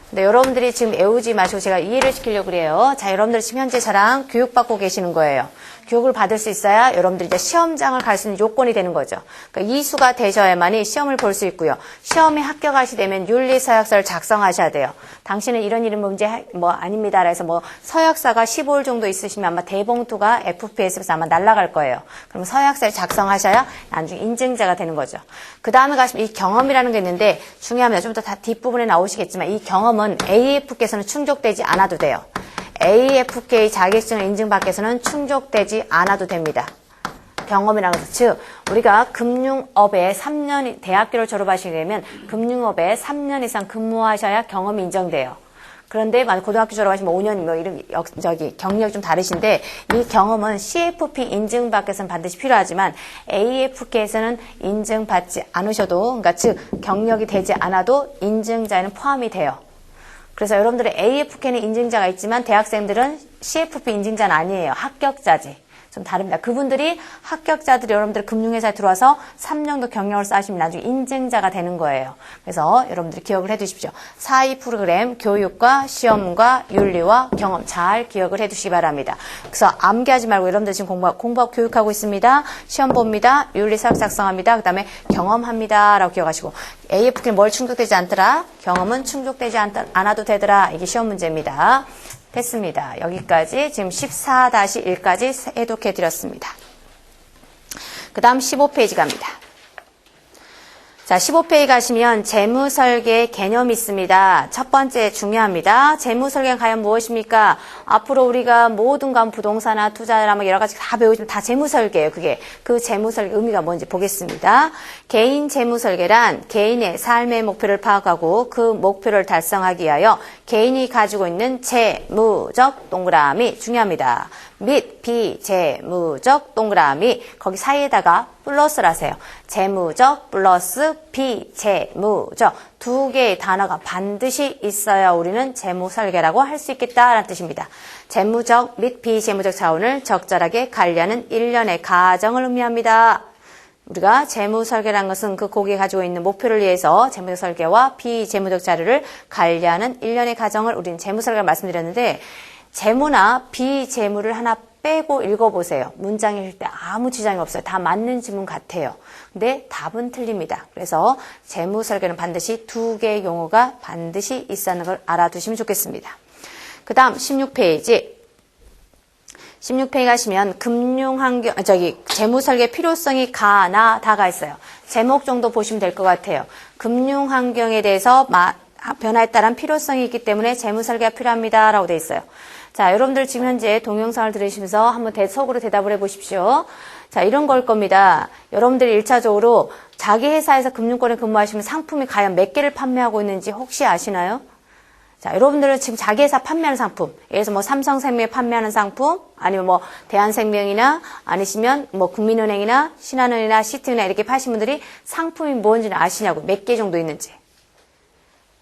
근데 여러분들이 지금 외우지 마시고 제가 이해를 시키려고 그래요. 자, 여러분들 지금 현재 저랑 교육받고 계시는 거예요. 교육을 받을 수 있어야 여러분들이 이제 시험장을 갈 수 있는 요건이 되는 거죠. 그러니까 이수가 되셔야만이 시험을 볼 수 있고요. 시험에 합격하시게 되면 윤리서약서를 작성하셔야 돼요. 당신은 이런 문제 뭐 아닙니다. 그래서 뭐 서약서가 15일 정도 있으시면 아마 대봉투가 FPS에서 아마 날아갈 거예요. 그럼 서약서를 작성하셔야 나중에 인증자가 되는 거죠. 그 다음에 가시면 이 경험이라는 게 있는데 중요합니다. 좀 더 다 뒷부분에 나오시겠지만 이 경험은 AF께서는 충족되지 않아도 돼요. AFK 자격증을 인증받기 위해서는 충족되지 않아도 됩니다. 경험이라는 것은 즉 우리가 금융업에 3년 대학교를 졸업하시게 되면 금융업에 3년 이상 근무하셔야 경험이 인정돼요. 그런데 만약 고등학교 졸업하시면 5년 뭐 이런 경력이 좀 다르신데 이 경험은 CFP 인증받기에서는 반드시 필요하지만 AFK에서는 인증받지 않으셔도 그러니까 즉 경력이 되지 않아도 인증자에는 포함이 돼요. 그래서 여러분들의 AFK는 인증자가 있지만 대학생들은 CFP 인증자는 아니에요. 합격자지. 좀 다릅니다. 그분들이 합격자들이 여러분들 금융회사에 들어와서 3년도 경력을 쌓으시면 나중에 인증자가 되는 거예요. 그래서 여러분들이 기억을 해두십시오. 4이 프로그램 교육과 시험과 윤리와 경험 잘 기억을 해두시기 바랍니다. 그래서 암기하지 말고 여러분들 지금 공부하고 교육하고 있습니다. 시험 봅니다. 윤리 사역 작성합니다. 그 다음에 경험합니다. 라고 기억하시고 AFK는 뭘 충족되지 않더라? 경험은 충족되지 않아도 되더라. 이게 시험 문제입니다. 됐습니다. 여기까지 지금 14-1까지 해독해 드렸습니다. 그 다음 15페이지 갑니다. 자, 15페이지 가시면 재무설계 개념이 있습니다. 첫 번째 중요합니다. 재무설계는 과연 무엇입니까? 앞으로 우리가 모든 건 부동산이나 투자나 뭐 여러 가지 다 배우지만 다 재무설계예요. 그게 그 재무설계 의미가 뭔지 보겠습니다. 개인 재무설계란 개인의 삶의 목표를 파악하고 그 목표를 달성하기 위하여 개인이 가지고 있는 재무적 동그라미 중요합니다. 및 비재무적 동그라미 거기 사이에다가 플러스를 하세요. 재무적 플러스 비재무적 두 개의 단어가 반드시 있어야 우리는 재무설계라고 할 수 있겠다라는 뜻입니다. 재무적 및 비재무적 자원을 적절하게 관리하는 일련의 과정을 의미합니다. 우리가 재무설계라는 것은 그 고객이 가지고 있는 목표를 위해서 재무적 설계와 비재무적 자료를 관리하는 일련의 과정을 우리는 재무설계를 말씀드렸는데 재무나 비재무를 하나 빼고 읽어보세요. 문장을 읽을 때 아무 지장이 없어요. 다 맞는 지문 같아요. 근데 답은 틀립니다. 그래서 재무설계는 반드시 두 개의 용어가 반드시 있다는 걸 알아두시면 좋겠습니다. 그 다음 16페이지. 16페이지 가시면 금융환경, 재무설계 필요성이 가, 다가 있어요. 제목 정도 보시면 될 것 같아요. 금융환경에 대해서 변화에 따른 필요성이 있기 때문에 재무설계가 필요합니다. 라고 되어 있어요. 자, 여러분들 지금 현재 동영상을 들으시면서 한번 속으로 대답을 해보십시오. 자, 이런 걸 겁니다. 여러분들이 1차적으로 자기 회사에서 금융권에 근무하시면 상품이 과연 몇 개를 판매하고 있는지 혹시 아시나요? 자, 여러분들은 지금 자기 회사 판매하는 상품, 예를 들어서 뭐 삼성생명에 판매하는 상품, 아니면 뭐 대한생명이나 아니시면 뭐 국민은행이나 신한은행이나 시티은행 이렇게 파신 분들이 상품이 뭔지는 아시냐고, 몇 개 정도 있는지.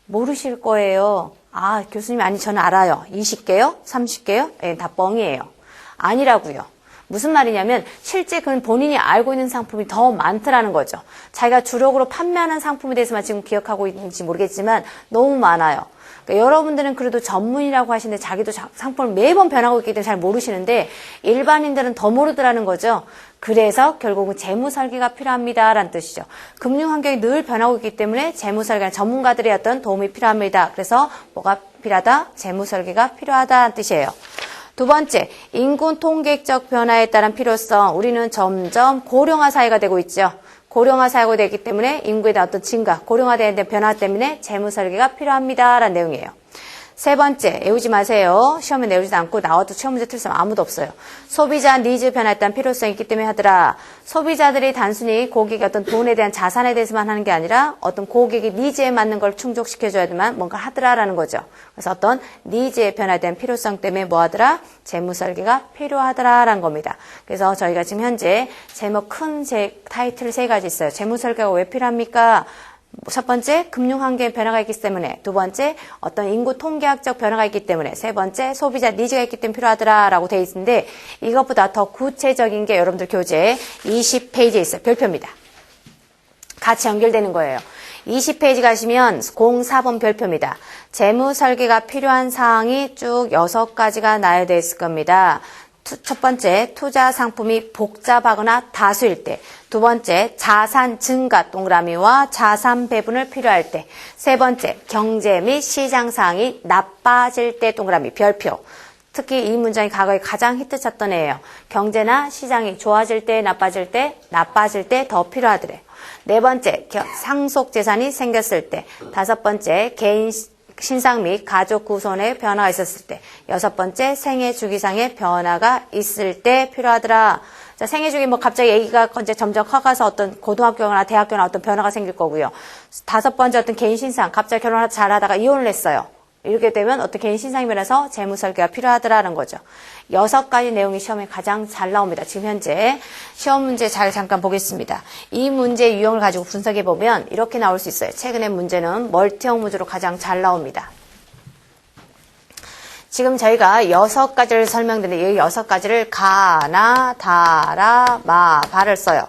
모르실 거예요. 아, 교수님, 아니, 저는 알아요. 20개요? 30개요? 예, 다 뻥이에요. 아니라고요. 무슨 말이냐면, 실제 그는 본인이 알고 있는 상품이 더 많더라는 거죠. 자기가 주력으로 판매하는 상품에 대해서만 지금 기억하고 있는지 모르겠지만, 너무 많아요. 그러니까 여러분들은 그래도 전문이라고 하시는데 자기도 상품을 매번 변하고 있기 때문에 잘 모르시는데, 일반인들은 더 모르더라는 거죠. 그래서 결국은 재무설계가 필요합니다라는 뜻이죠. 금융환경이 늘 변하고 있기 때문에 재무설계는 전문가들의 어떤 도움이 필요합니다. 그래서 뭐가 필요하다? 재무설계가 필요하다는 뜻이에요. 두 번째, 인구 통계적 변화에 따른 필요성. 우리는 점점 고령화 사회가 되고 있죠. 고령화 사회가 되기 때문에 인구에 대한 어떤 증가, 고령화되는 변화 때문에 재무설계가 필요합니다라는 내용이에요. 세 번째, 외우지 마세요. 시험에 내우지도 않고 나와도 시험 문제 틀 사람 아무도 없어요. 소비자 니즈 변화에 따른 필요성이 있기 때문에 하더라. 소비자들이 단순히 고객의 어떤 돈에 대한 자산에 대해서만 하는 게 아니라 어떤 고객의 니즈에 맞는 걸 충족시켜줘야지만 뭔가 하더라라는 거죠. 그래서 어떤 니즈의 변화에 대한 필요성 때문에 뭐 하더라? 재무설계가 필요하더라라는 겁니다. 그래서 저희가 지금 현재 제목 큰 타이틀 세 가지 있어요. 재무설계가 왜 필요합니까? 첫 번째, 금융환경의 변화가 있기 때문에, 두 번째, 어떤 인구 통계학적 변화가 있기 때문에, 세 번째, 소비자 니즈가 있기 때문에 필요하더라라고 되어 있는데, 이것보다 더 구체적인 게 여러분들 교재 20페이지에 있어요. 별표입니다. 같이 연결되는 거예요. 20페이지 가시면 04번 별표입니다. 재무 설계가 필요한 사항이 쭉 6가지가 나열되어 있을 겁니다. 첫 번째, 투자 상품이 복잡하거나 다수일 때. 두 번째, 자산 증가 동그라미와 자산 배분을 필요할 때. 세 번째, 경제 및 시장 상황이 나빠질 때 동그라미 별표. 특히 이 문장이 과거에 가장 히트쳤던 애예요. 경제나 시장이 좋아질 때, 나빠질 때 더 필요하더래요. 네 번째, 상속 재산이 생겼을 때. 다섯 번째, 개인 신상 및 가족 구성의 변화가 있었을 때. 여섯 번째, 생애 주기상의 변화가 있을 때 필요하더라. 자, 생애 주기 뭐 갑자기 애기가 이제 점점 커가서 어떤 고등학교나 대학교나 어떤 변화가 생길 거고요. 다섯 번째, 어떤 개인 신상, 갑자기 결혼을 잘하다가 이혼을 했어요. 이렇게 되면 어떤 개인 신상이 변해서 재무 설계가 필요하더라는 거죠. 6가지 내용이 시험에 가장 잘 나옵니다. 지금 현재 시험 문제 잘 잠깐 보겠습니다. 이 문제의 유형을 가지고 분석해 보면 이렇게 나올 수 있어요. 최근의 문제는 멀티형 문제로 가장 잘 나옵니다. 지금 저희가 6가지를 설명드렸는데 이 6가지를 가나, 다라, 마, 바를 써요.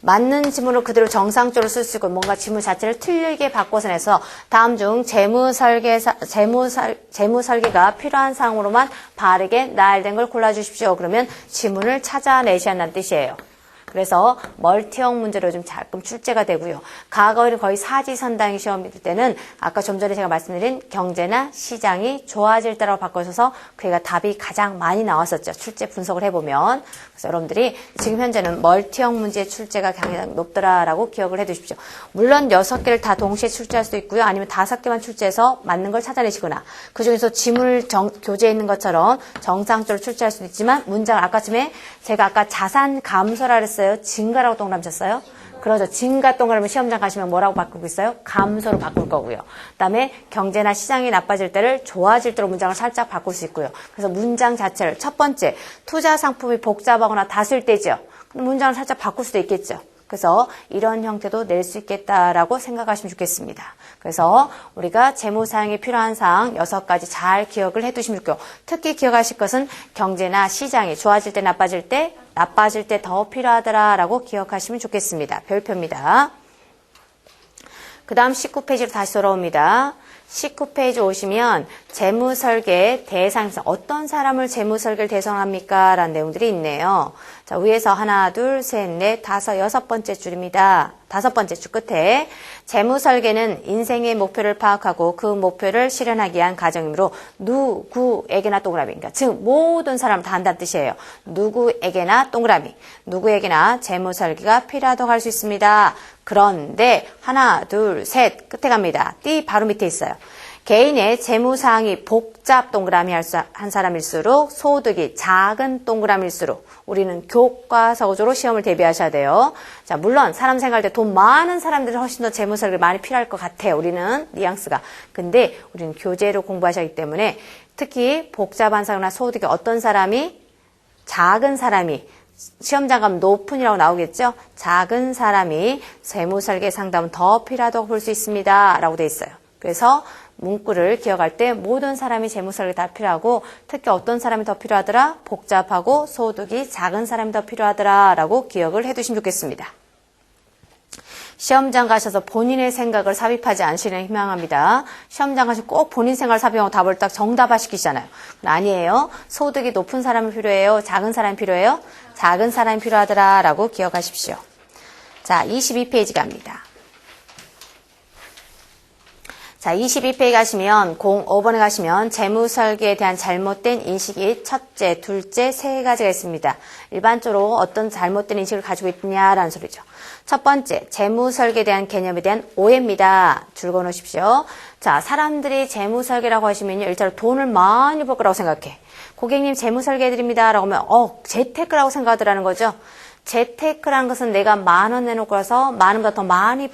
맞는 지문을 그대로 정상적으로 쓸 수 있고 뭔가 지문 자체를 틀리게 바꿔서 내서 다음 중 재무 설계가 필요한 사항으로만 바르게 나열된 걸 골라주십시오. 그러면 지문을 찾아내셔야 한다는 뜻이에요. 그래서 멀티형 문제로 좀 가끔 출제가 되고요. 과거에는 거의 사지선다형 시험일 때는 아까 좀 전에 제가 말씀드린 경제나 시장이 좋아질 때라고 바꿔서 그게 답이 가장 많이 나왔었죠. 출제 분석을 해보면. 그래서 여러분들이 지금 현재는 멀티형 문제의 출제가 가장 높더라라고 기억을 해두십시오. 물론 6개를 다 동시에 출제할 수도 있고요. 아니면 5개만 출제해서 맞는 걸 찾아내시거나 그중에서 지문을 교재에 있는 것처럼 정상적으로 출제할 수도 있지만 문장을 제가 아까 자산 감소라 그랬어요. 증가라고 동그라미 쳤어요? 그러죠. 증가 동그라미 시험장 가시면 뭐라고 바꾸고 있어요? 감소로 바꿀 거고요. 그 다음에 경제나 시장이 나빠질 때를 좋아질 때로 문장을 살짝 바꿀 수 있고요. 그래서 문장 자체를 첫 번째, 투자 상품이 복잡하거나 다수일 때죠. 문장을 살짝 바꿀 수도 있겠죠. 그래서 이런 형태도 낼 수 있겠다라고 생각하시면 좋겠습니다. 그래서 우리가 재무사항에 필요한 사항 6가지 잘 기억을 해두시면 좋고요. 특히 기억하실 것은 경제나 시장이 좋아질 때 나빠질 때 더 필요하더라라고 기억하시면 좋겠습니다. 별표입니다. 그 다음 19페이지로 다시 돌아옵니다. 19페이지 오시면 재무설계 대상에서 어떤 사람을 재무설계를 대상합니까? 라는 내용들이 있네요. 자, 위에서 하나, 둘, 셋, 넷, 다섯, 6번째 줄입니다. 5번째 줄 끝에 재무설계는 인생의 목표를 파악하고 그 목표를 실현하기 위한 과정이므로 누구에게나 동그라미, 그러니까 즉 모든 사람 다 한다는 뜻이에요. 누구에게나 동그라미, 누구에게나 재무설계가 필요하다고 할 수 있습니다. 그런데 하나, 둘, 셋 끝에 갑니다. 띠 바로 밑에 있어요. 개인의 재무사항이 복잡 동그라미 한 사람일수록 소득이 작은 동그라미일수록 우리는 교과서적으로 시험을 대비하셔야 돼요. 자, 물론 사람 생활할 때 돈 많은 사람들이 훨씬 더 재무설계 많이 필요할 것 같아요. 우리는 뉘앙스가. 근데 우리는 교재로 공부하셔야 하기 때문에 특히 복잡한 사람이나 소득이 어떤 사람이 작은 사람이 시험장 가면 높은이라고 나오겠죠? 작은 사람이 재무설계 상담은 더 필요하다고 볼 수 있습니다. 라고 돼 있어요. 그래서 문구를 기억할 때 모든 사람이 재무설계 다 필요하고 특히 어떤 사람이 더 필요하더라? 복잡하고 소득이 작은 사람이 더 필요하더라 라고 기억을 해두시면 좋겠습니다. 시험장 가셔서 본인의 생각을 삽입하지 않으시는 희망합니다. 시험장 가셔서 꼭 본인 생각을 삽입하고 답을 딱 정답화시키시잖아요. 아니에요. 소득이 높은 사람이 필요해요? 작은 사람이 필요해요? 작은 사람이 필요하더라 라고 기억하십시오. 자, 22페이지 갑니다. 자, 22페이지 가시면 05번에 가시면 재무설계에 대한 잘못된 인식이 첫째, 둘째, 세 가지가 있습니다. 일반적으로 어떤 잘못된 인식을 가지고 있느냐라는 소리죠. 첫 번째, 재무설계에 대한 개념에 대한 오해입니다. 줄 그어놓으십시오. 자, 사람들이 재무설계라고 하시면요. 일자로 돈을 많이 벌 거라고 생각해. 고객님 재무설계 해드립니다. 라고 하면 재테크라고 생각하더라는 거죠. 재테크라는 것은 내가 10,000원 내놓고 와서 10,000원보다 더 많이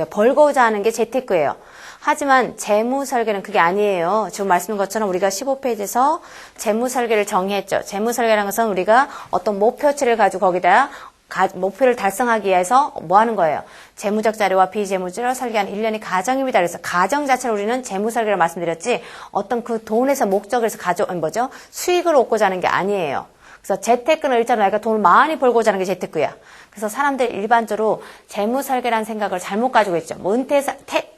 벌고자 하는 게 재테크예요. 하지만 재무설계는 그게 아니에요. 지금 말씀드린 것처럼 우리가 15페이지에서 재무설계를 정의했죠. 재무설계라는 것은 우리가 어떤 목표치를 가지고 거기다 목표를 달성하기 위해서 뭐 하는 거예요? 재무적 자료와 비재무적으로 설계하는 일련의 과정입니다. 그래서 과정 자체를 우리는 재무설계를 말씀드렸지 어떤 그 돈에서 목적에서 수익을 얻고자 하는 게 아니에요. 그래서 재테크는 일자로 내가 돈을 많이 벌고자 하는 게 재테크야. 그래서 사람들 일반적으로 재무설계라는 생각을 잘못 가지고 있죠. 뭐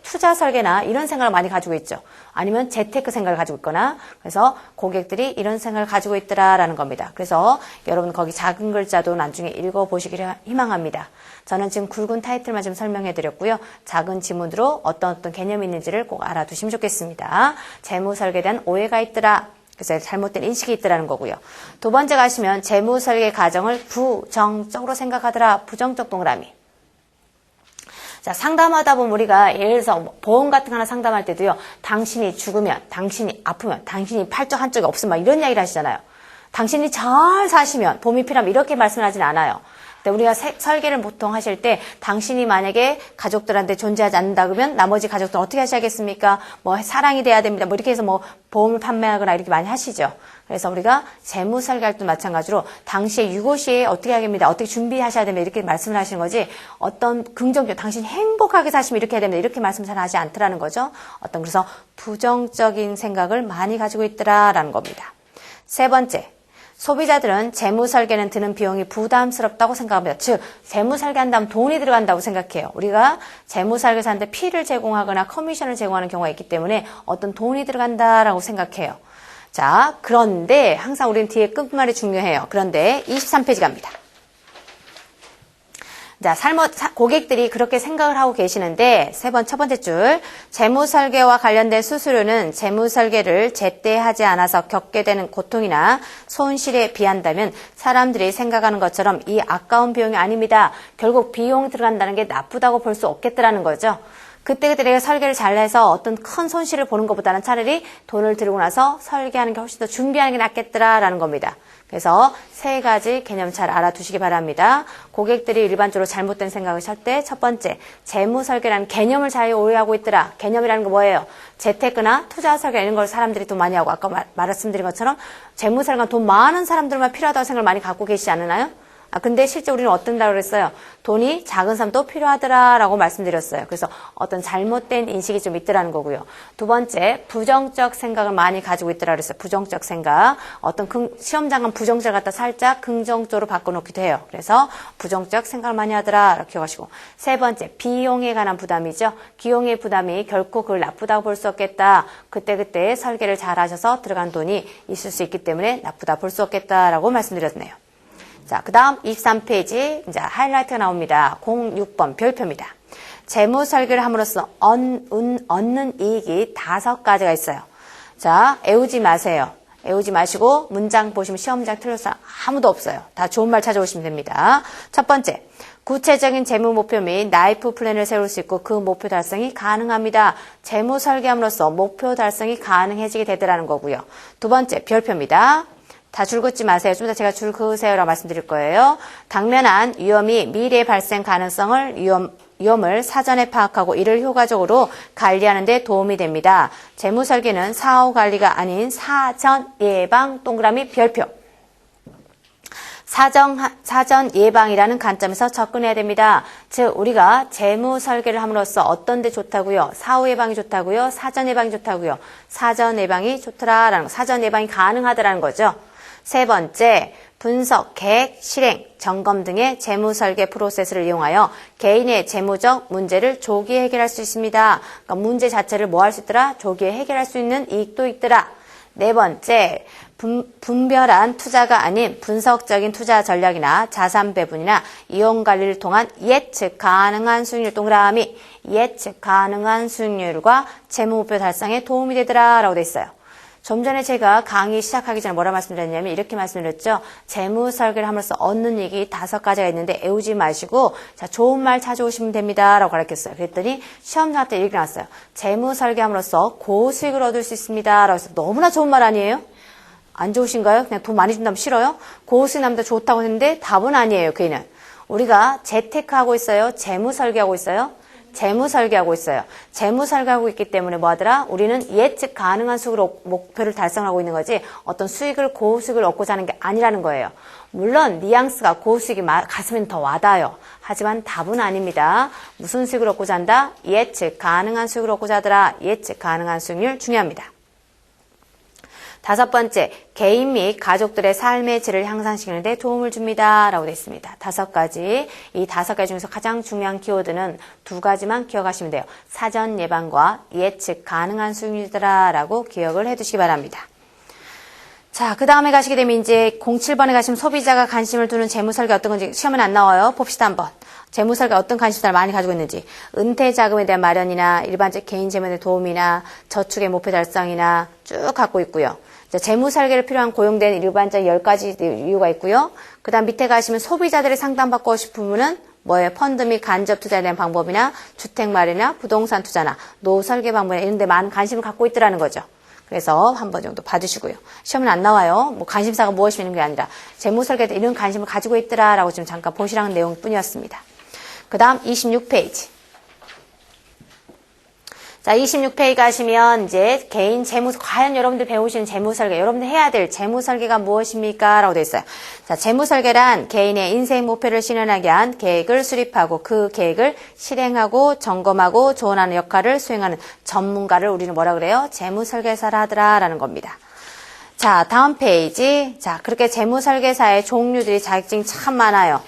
투자 설계나 이런 생각을 많이 가지고 있죠. 아니면 재테크 생각을 가지고 있거나 그래서 고객들이 이런 생각을 가지고 있더라라는 겁니다. 그래서 여러분 거기 작은 글자도 나중에 읽어보시기를 희망합니다. 저는 지금 굵은 타이틀만 좀 설명해 드렸고요. 작은 지문으로 어떤 개념이 있는지를 꼭 알아두시면 좋겠습니다. 재무설계에 대한 오해가 있더라. 그래서 잘못된 인식이 있더라는 거고요. 두 번째 가시면 재무설계 과정을 부정적으로 생각하더라. 부정적 동그라미. 자, 상담하다 보면 우리가 예를 들어서 보험 같은 거 하나 상담할 때도요. 당신이 죽으면, 당신이 아프면, 당신이 팔쪽 한쪽이 없으면 이런 이야기를 하시잖아요. 당신이 잘 사시면 보험이 필요하면 이렇게 말씀을 하진 않아요. 근데 우리가 설계를 보통 하실 때 당신이 만약에 가족들한테 존재하지 않는다 그러면 나머지 가족들 어떻게 하셔야겠습니까? 뭐 사랑이 돼야 됩니다. 뭐 이렇게 해서 뭐 보험을 판매하거나 이렇게 많이 하시죠. 그래서 우리가 재무 설계할 때도 마찬가지로 당시에 유고시에 어떻게 하겠습니다. 어떻게 준비하셔야 됩니다. 이렇게 말씀을 하시는 거지 어떤 긍정적 당신이 행복하게 사시면 이렇게 해야 됩니다. 이렇게 말씀 잘 하지 않더라는 거죠. 그래서 부정적인 생각을 많이 가지고 있더라라는 겁니다. 세 번째. 소비자들은 재무 설계는 드는 비용이 부담스럽다고 생각합니다. 즉, 재무 설계한다면 돈이 들어간다고 생각해요. 우리가 재무 설계사한테 피를 제공하거나 커미션을 제공하는 경우가 있기 때문에 어떤 돈이 들어간다라고 생각해요. 자, 그런데 항상 우리는 뒤에 끝말이 중요해요. 그런데 23페이지 갑니다. 자, 고객들이 그렇게 생각을 하고 계시는데 첫 번째 줄 재무 설계와 관련된 수수료는 재무 설계를 제때 하지 않아서 겪게 되는 고통이나 손실에 비한다면 사람들이 생각하는 것처럼 이 아까운 비용이 아닙니다. 결국 비용 들어간다는 게 나쁘다고 볼 수 없겠더라는 거죠. 그때그때 내가 설계를 잘해서 어떤 큰 손실을 보는 것보다는 차라리 돈을 들고 나서 설계하는 게 훨씬 더 준비하는 게 낫겠더라라는 겁니다. 그래서 세 가지 개념 잘 알아두시기 바랍니다. 고객들이 일반적으로 잘못된 생각을 할 때 첫 번째, 재무 설계라는 개념을 잘 오해하고 있더라. 개념이라는 거 뭐예요? 재테크나 투자 설계 이런 걸 사람들이 또 많이 하고 아까 말씀드린 것처럼 재무 설계가 돈 많은 사람들만 필요하다고 생각을 많이 갖고 계시지 않나요? 근데 실제 우리는 어떤다고 그랬어요? 돈이 작은 사람도 필요하더라라고 말씀드렸어요. 그래서 어떤 잘못된 인식이 좀 있더라는 거고요. 두 번째, 부정적 생각을 많이 가지고 있더라 그랬어요. 부정적 생각. 어떤 시험장은 부정적을 갖다 살짝 긍정적으로 바꿔놓기도 해요. 그래서 부정적 생각을 많이 하더라라고 기억하시고. 세 번째, 비용에 관한 부담이죠. 비용의 부담이 결코 그걸 나쁘다고 볼 수 없겠다. 그때그때 설계를 잘 하셔서 들어간 돈이 있을 수 있기 때문에 나쁘다 볼 수 없겠다라고 말씀드렸네요. 자, 그 다음 23페이지 이제 하이라이트가 나옵니다. 06번 별표입니다. 재무 설계를 함으로써 얻는 이익이 5가지가 있어요. 자, 애우지 마세요. 애우지 마시고 문장 보시면 시험장 틀릴 사람 아무도 없어요. 다 좋은 말 찾아오시면 됩니다. 첫 번째, 구체적인 재무 목표 및 라이프 플랜을 세울 수 있고 그 목표 달성이 가능합니다. 재무 설계함으로써 목표 달성이 가능해지게 되더라는 거고요. 두 번째, 별표입니다. 다 줄 긋지 마세요. 좀 이따 제가 줄 그으세요라고 말씀드릴 거예요. 당면한 위험이 미래 발생 가능성을 위험을 사전에 파악하고 이를 효과적으로 관리하는 데 도움이 됩니다. 재무 설계는 사후 관리가 아닌 사전 예방 동그라미 별표. 사전 예방이라는 관점에서 접근해야 됩니다. 즉 우리가 재무 설계를 함으로써 어떤 데 좋다고요? 사후 예방이 좋다고요? 사전 예방이 좋다고요? 사전 예방이 좋더라라는 거. 사전 예방이 가능하더라는 거죠. 세 번째, 분석, 계획, 실행, 점검 등의 재무 설계 프로세스를 이용하여 개인의 재무적 문제를 조기에 해결할 수 있습니다. 그러니까 문제 자체를 뭐 할 수 있더라? 조기에 해결할 수 있는 이익도 있더라. 네 번째, 분별한 투자가 아닌 분석적인 투자 전략이나 자산 배분이나 이용 관리를 통한 예측 가능한 수익률 동그라미, 예측 가능한 수익률과 재무 목표 달성에 도움이 되더라라고 돼 있어요. 좀 전에 제가 강의 시작하기 전에 뭐라 말씀드렸냐면 이렇게 말씀드렸죠. 재무 설계를 함으로써 얻는 이익이 5가지가 있는데 애우지 마시고 자 좋은 말 찾아오시면 됩니다 라고 가르쳤어요. 그랬더니 시험장 때 이렇게 나왔어요. 재무 설계함으로써 고수익을 얻을 수 있습니다 라고 해서 너무나 좋은 말 아니에요? 안 좋으신가요? 그냥 돈 많이 준다면 싫어요? 고수익 납니다 좋다고 했는데 답은 아니에요. 걔는 우리가 재테크하고 있어요? 재무 설계하고 있어요? 재무 설계하고 있어요. 재무 설계하고 있기 때문에 뭐 하더라? 우리는 예측 가능한 수익으로 목표를 달성하고 있는 거지 어떤 고수익을 얻고자 하는 게 아니라는 거예요. 물론 뉘앙스가 고수익이 가슴엔 더 와닿아요. 하지만 답은 아닙니다. 무슨 수익을 얻고자 한다? 예측 가능한 수익을 얻고자 하더라. 예측 가능한 수익률 중요합니다. 5번째, 개인 및 가족들의 삶의 질을 향상시키는 데 도움을 줍니다. 라고 되어 있습니다. 5가지. 이 5가지 중에서 가장 중요한 키워드는 2가지만 기억하시면 돼요. 사전 예방과 예측 가능한 수익률이더라 라고 기억을 해두시기 바랍니다. 자, 그 다음에 가시게 되면 이제 07번에 가시면 소비자가 관심을 두는 재무설계 어떤 건지 시험에는 안 나와요. 봅시다 한번. 재무설계 어떤 관심사를 많이 가지고 있는지. 은퇴 자금에 대한 마련이나 일반적 개인 재무의 도움이나 저축의 목표 달성이나 쭉 갖고 있고요. 재무 설계를 필요한 고용된 일반적 10가지 이유가 있고요. 그 다음 밑에 가시면 소비자들이 상담받고 싶은 분은 뭐예요? 펀드 및 간접 투자에 대한 방법이나 주택 마련이나 부동산 투자나 노후 설계 방법이나 이런 데 많은 관심을 갖고 있더라는 거죠. 그래서 한 번 정도 봐주시고요. 시험은 안 나와요. 뭐 관심사가 무엇이면 게 아니라 재무설계에 이런 관심을 가지고 있더라라고 좀 잠깐 보시라는 내용뿐이었습니다. 그 다음 26페이지. 자, 26페이지 가시면 이제 개인 과연 여러분들 배우시는 재무설계, 여러분들 해야 될 재무설계가 무엇입니까? 라고 되어 있어요. 자, 재무설계란 개인의 인생 목표를 실현하기 위한 계획을 수립하고 그 계획을 실행하고 점검하고 조언하는 역할을 수행하는 전문가를 우리는 뭐라 그래요? 재무설계사라 하더라라는 겁니다. 자, 다음 페이지. 자, 그렇게 재무설계사의 종류들이 자격증이 참 많아요.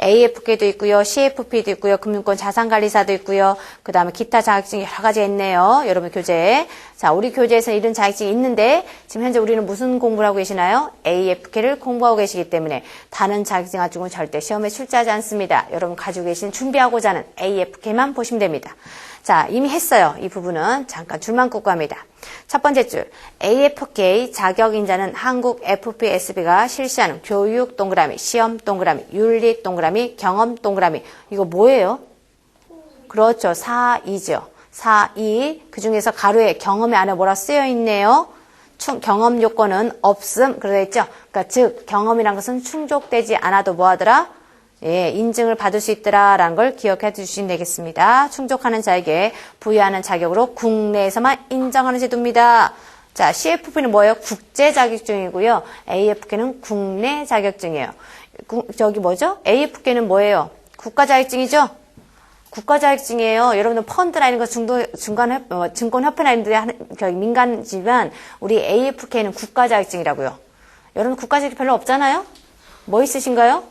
AFK도 있고요. CFP도 있고요. 금융권 자산관리사도 있고요. 그 다음에 기타 자격증이 여러 가지가 있네요. 여러분 교재에. 자, 우리 교재에서는 이런 자격증이 있는데 지금 현재 우리는 무슨 공부를 하고 계시나요? AFK를 공부하고 계시기 때문에 다른 자격증 가지고는 절대 시험에 출제하지 않습니다. 여러분 가지고 계신 준비하고자 하는 AFK만 보시면 됩니다. 자, 이미 했어요. 이 부분은 잠깐 줄만 긋고 합니다. 첫 번째 줄, AFK 자격인자는 한국 FPSB가 실시하는 교육 동그라미, 시험 동그라미, 윤리 동그라미, 경험 동그라미. 이거 뭐예요? 그렇죠. 4.2죠. 4.2. 그 중에서 가로에 경험의 안에 뭐라 쓰여 있네요? 경험 요건은 없음. 그러겠죠? 그러니까 즉, 경험이란 것은 충족되지 않아도 뭐 하더라? 예, 인증을 받을 수 있더라라는 걸 기억해 주시면 되겠습니다. 충족하는 자에게 부여하는 자격으로 국내에서만 인정하는 제도입니다. 자, CFP는 뭐예요? 국제 자격증이고요. AFK는 국내 자격증이에요. 저기 뭐죠? AFK는 뭐예요? 국가 자격증이죠? 국가 자격증이에요. 여러분들 펀드나 이런 거 증권협회나 이런 데 민간이지만 우리 AFK는 국가 자격증이라고요. 여러분 국가 자격증 별로 없잖아요? 뭐 있으신가요?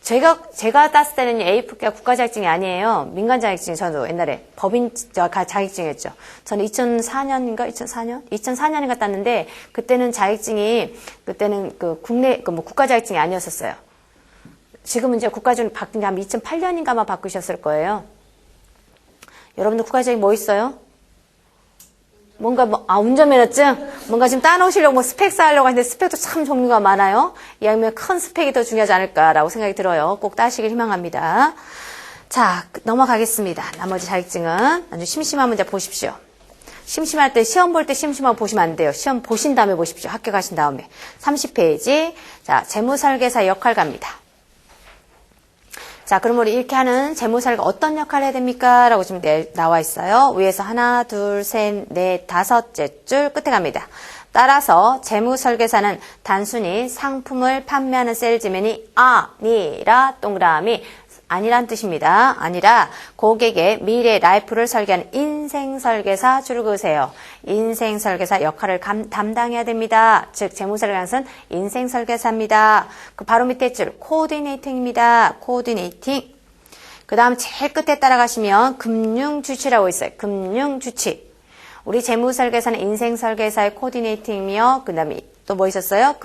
제가 땄을 때는 AFK가 국가 자격증이 아니에요. 민간 자격증이 저도 옛날에 법인 자격증이었죠. 저는 2004년인가? 2004년인가 땄는데 그때는 자격증이 그때는 국내 국가 자격증이 아니었었어요. 지금은 이제 국가 자격증 바뀐 게 한 2008년인가만 바꾸셨을 거예요. 여러분들 국가 자격증 뭐 있어요? 뭔가 운전면허증? 뭔가 지금 따놓으시려고 스펙 쌓으려고 하는데 스펙도 참 종류가 많아요. 이왕이면 큰 스펙이 더 중요하지 않을까라고 생각이 들어요. 꼭 따시길 희망합니다. 자, 넘어가겠습니다. 나머지 자격증은 아주 심심한 문제 보십시오. 심심할 때 시험 볼 때 심심하고 보시면 안 돼요. 시험 보신 다음에 보십시오. 합격하신 다음에. 30페이지. 자, 재무설계사 역할 갑니다. 자, 그럼 우리 이렇게 하는 재무설계가 어떤 역할을 해야 됩니까? 라고 지금 나와 있어요. 위에서 하나, 둘, 셋, 넷, 다섯째 줄 끝에 갑니다. 따라서 재무설계사는 단순히 상품을 판매하는 셀즈맨이 아니라 동그라미 아니란 뜻입니다. 아니라 고객의 미래 라이프를 설계하는 인생설계사 줄 그으세요. 인생설계사 역할을 담당해야 됩니다. 즉 재무설계사는 인생설계사입니다. 그 바로 밑에 줄 코디네이팅입니다. 코디네이팅. 그 다음 제일 끝에 따라가시면 금융주치라고 있어요. 금융주치. 우리 재무설계사는 인생설계사의 코디네이팅이며 그 다음에 또 뭐 있었어요?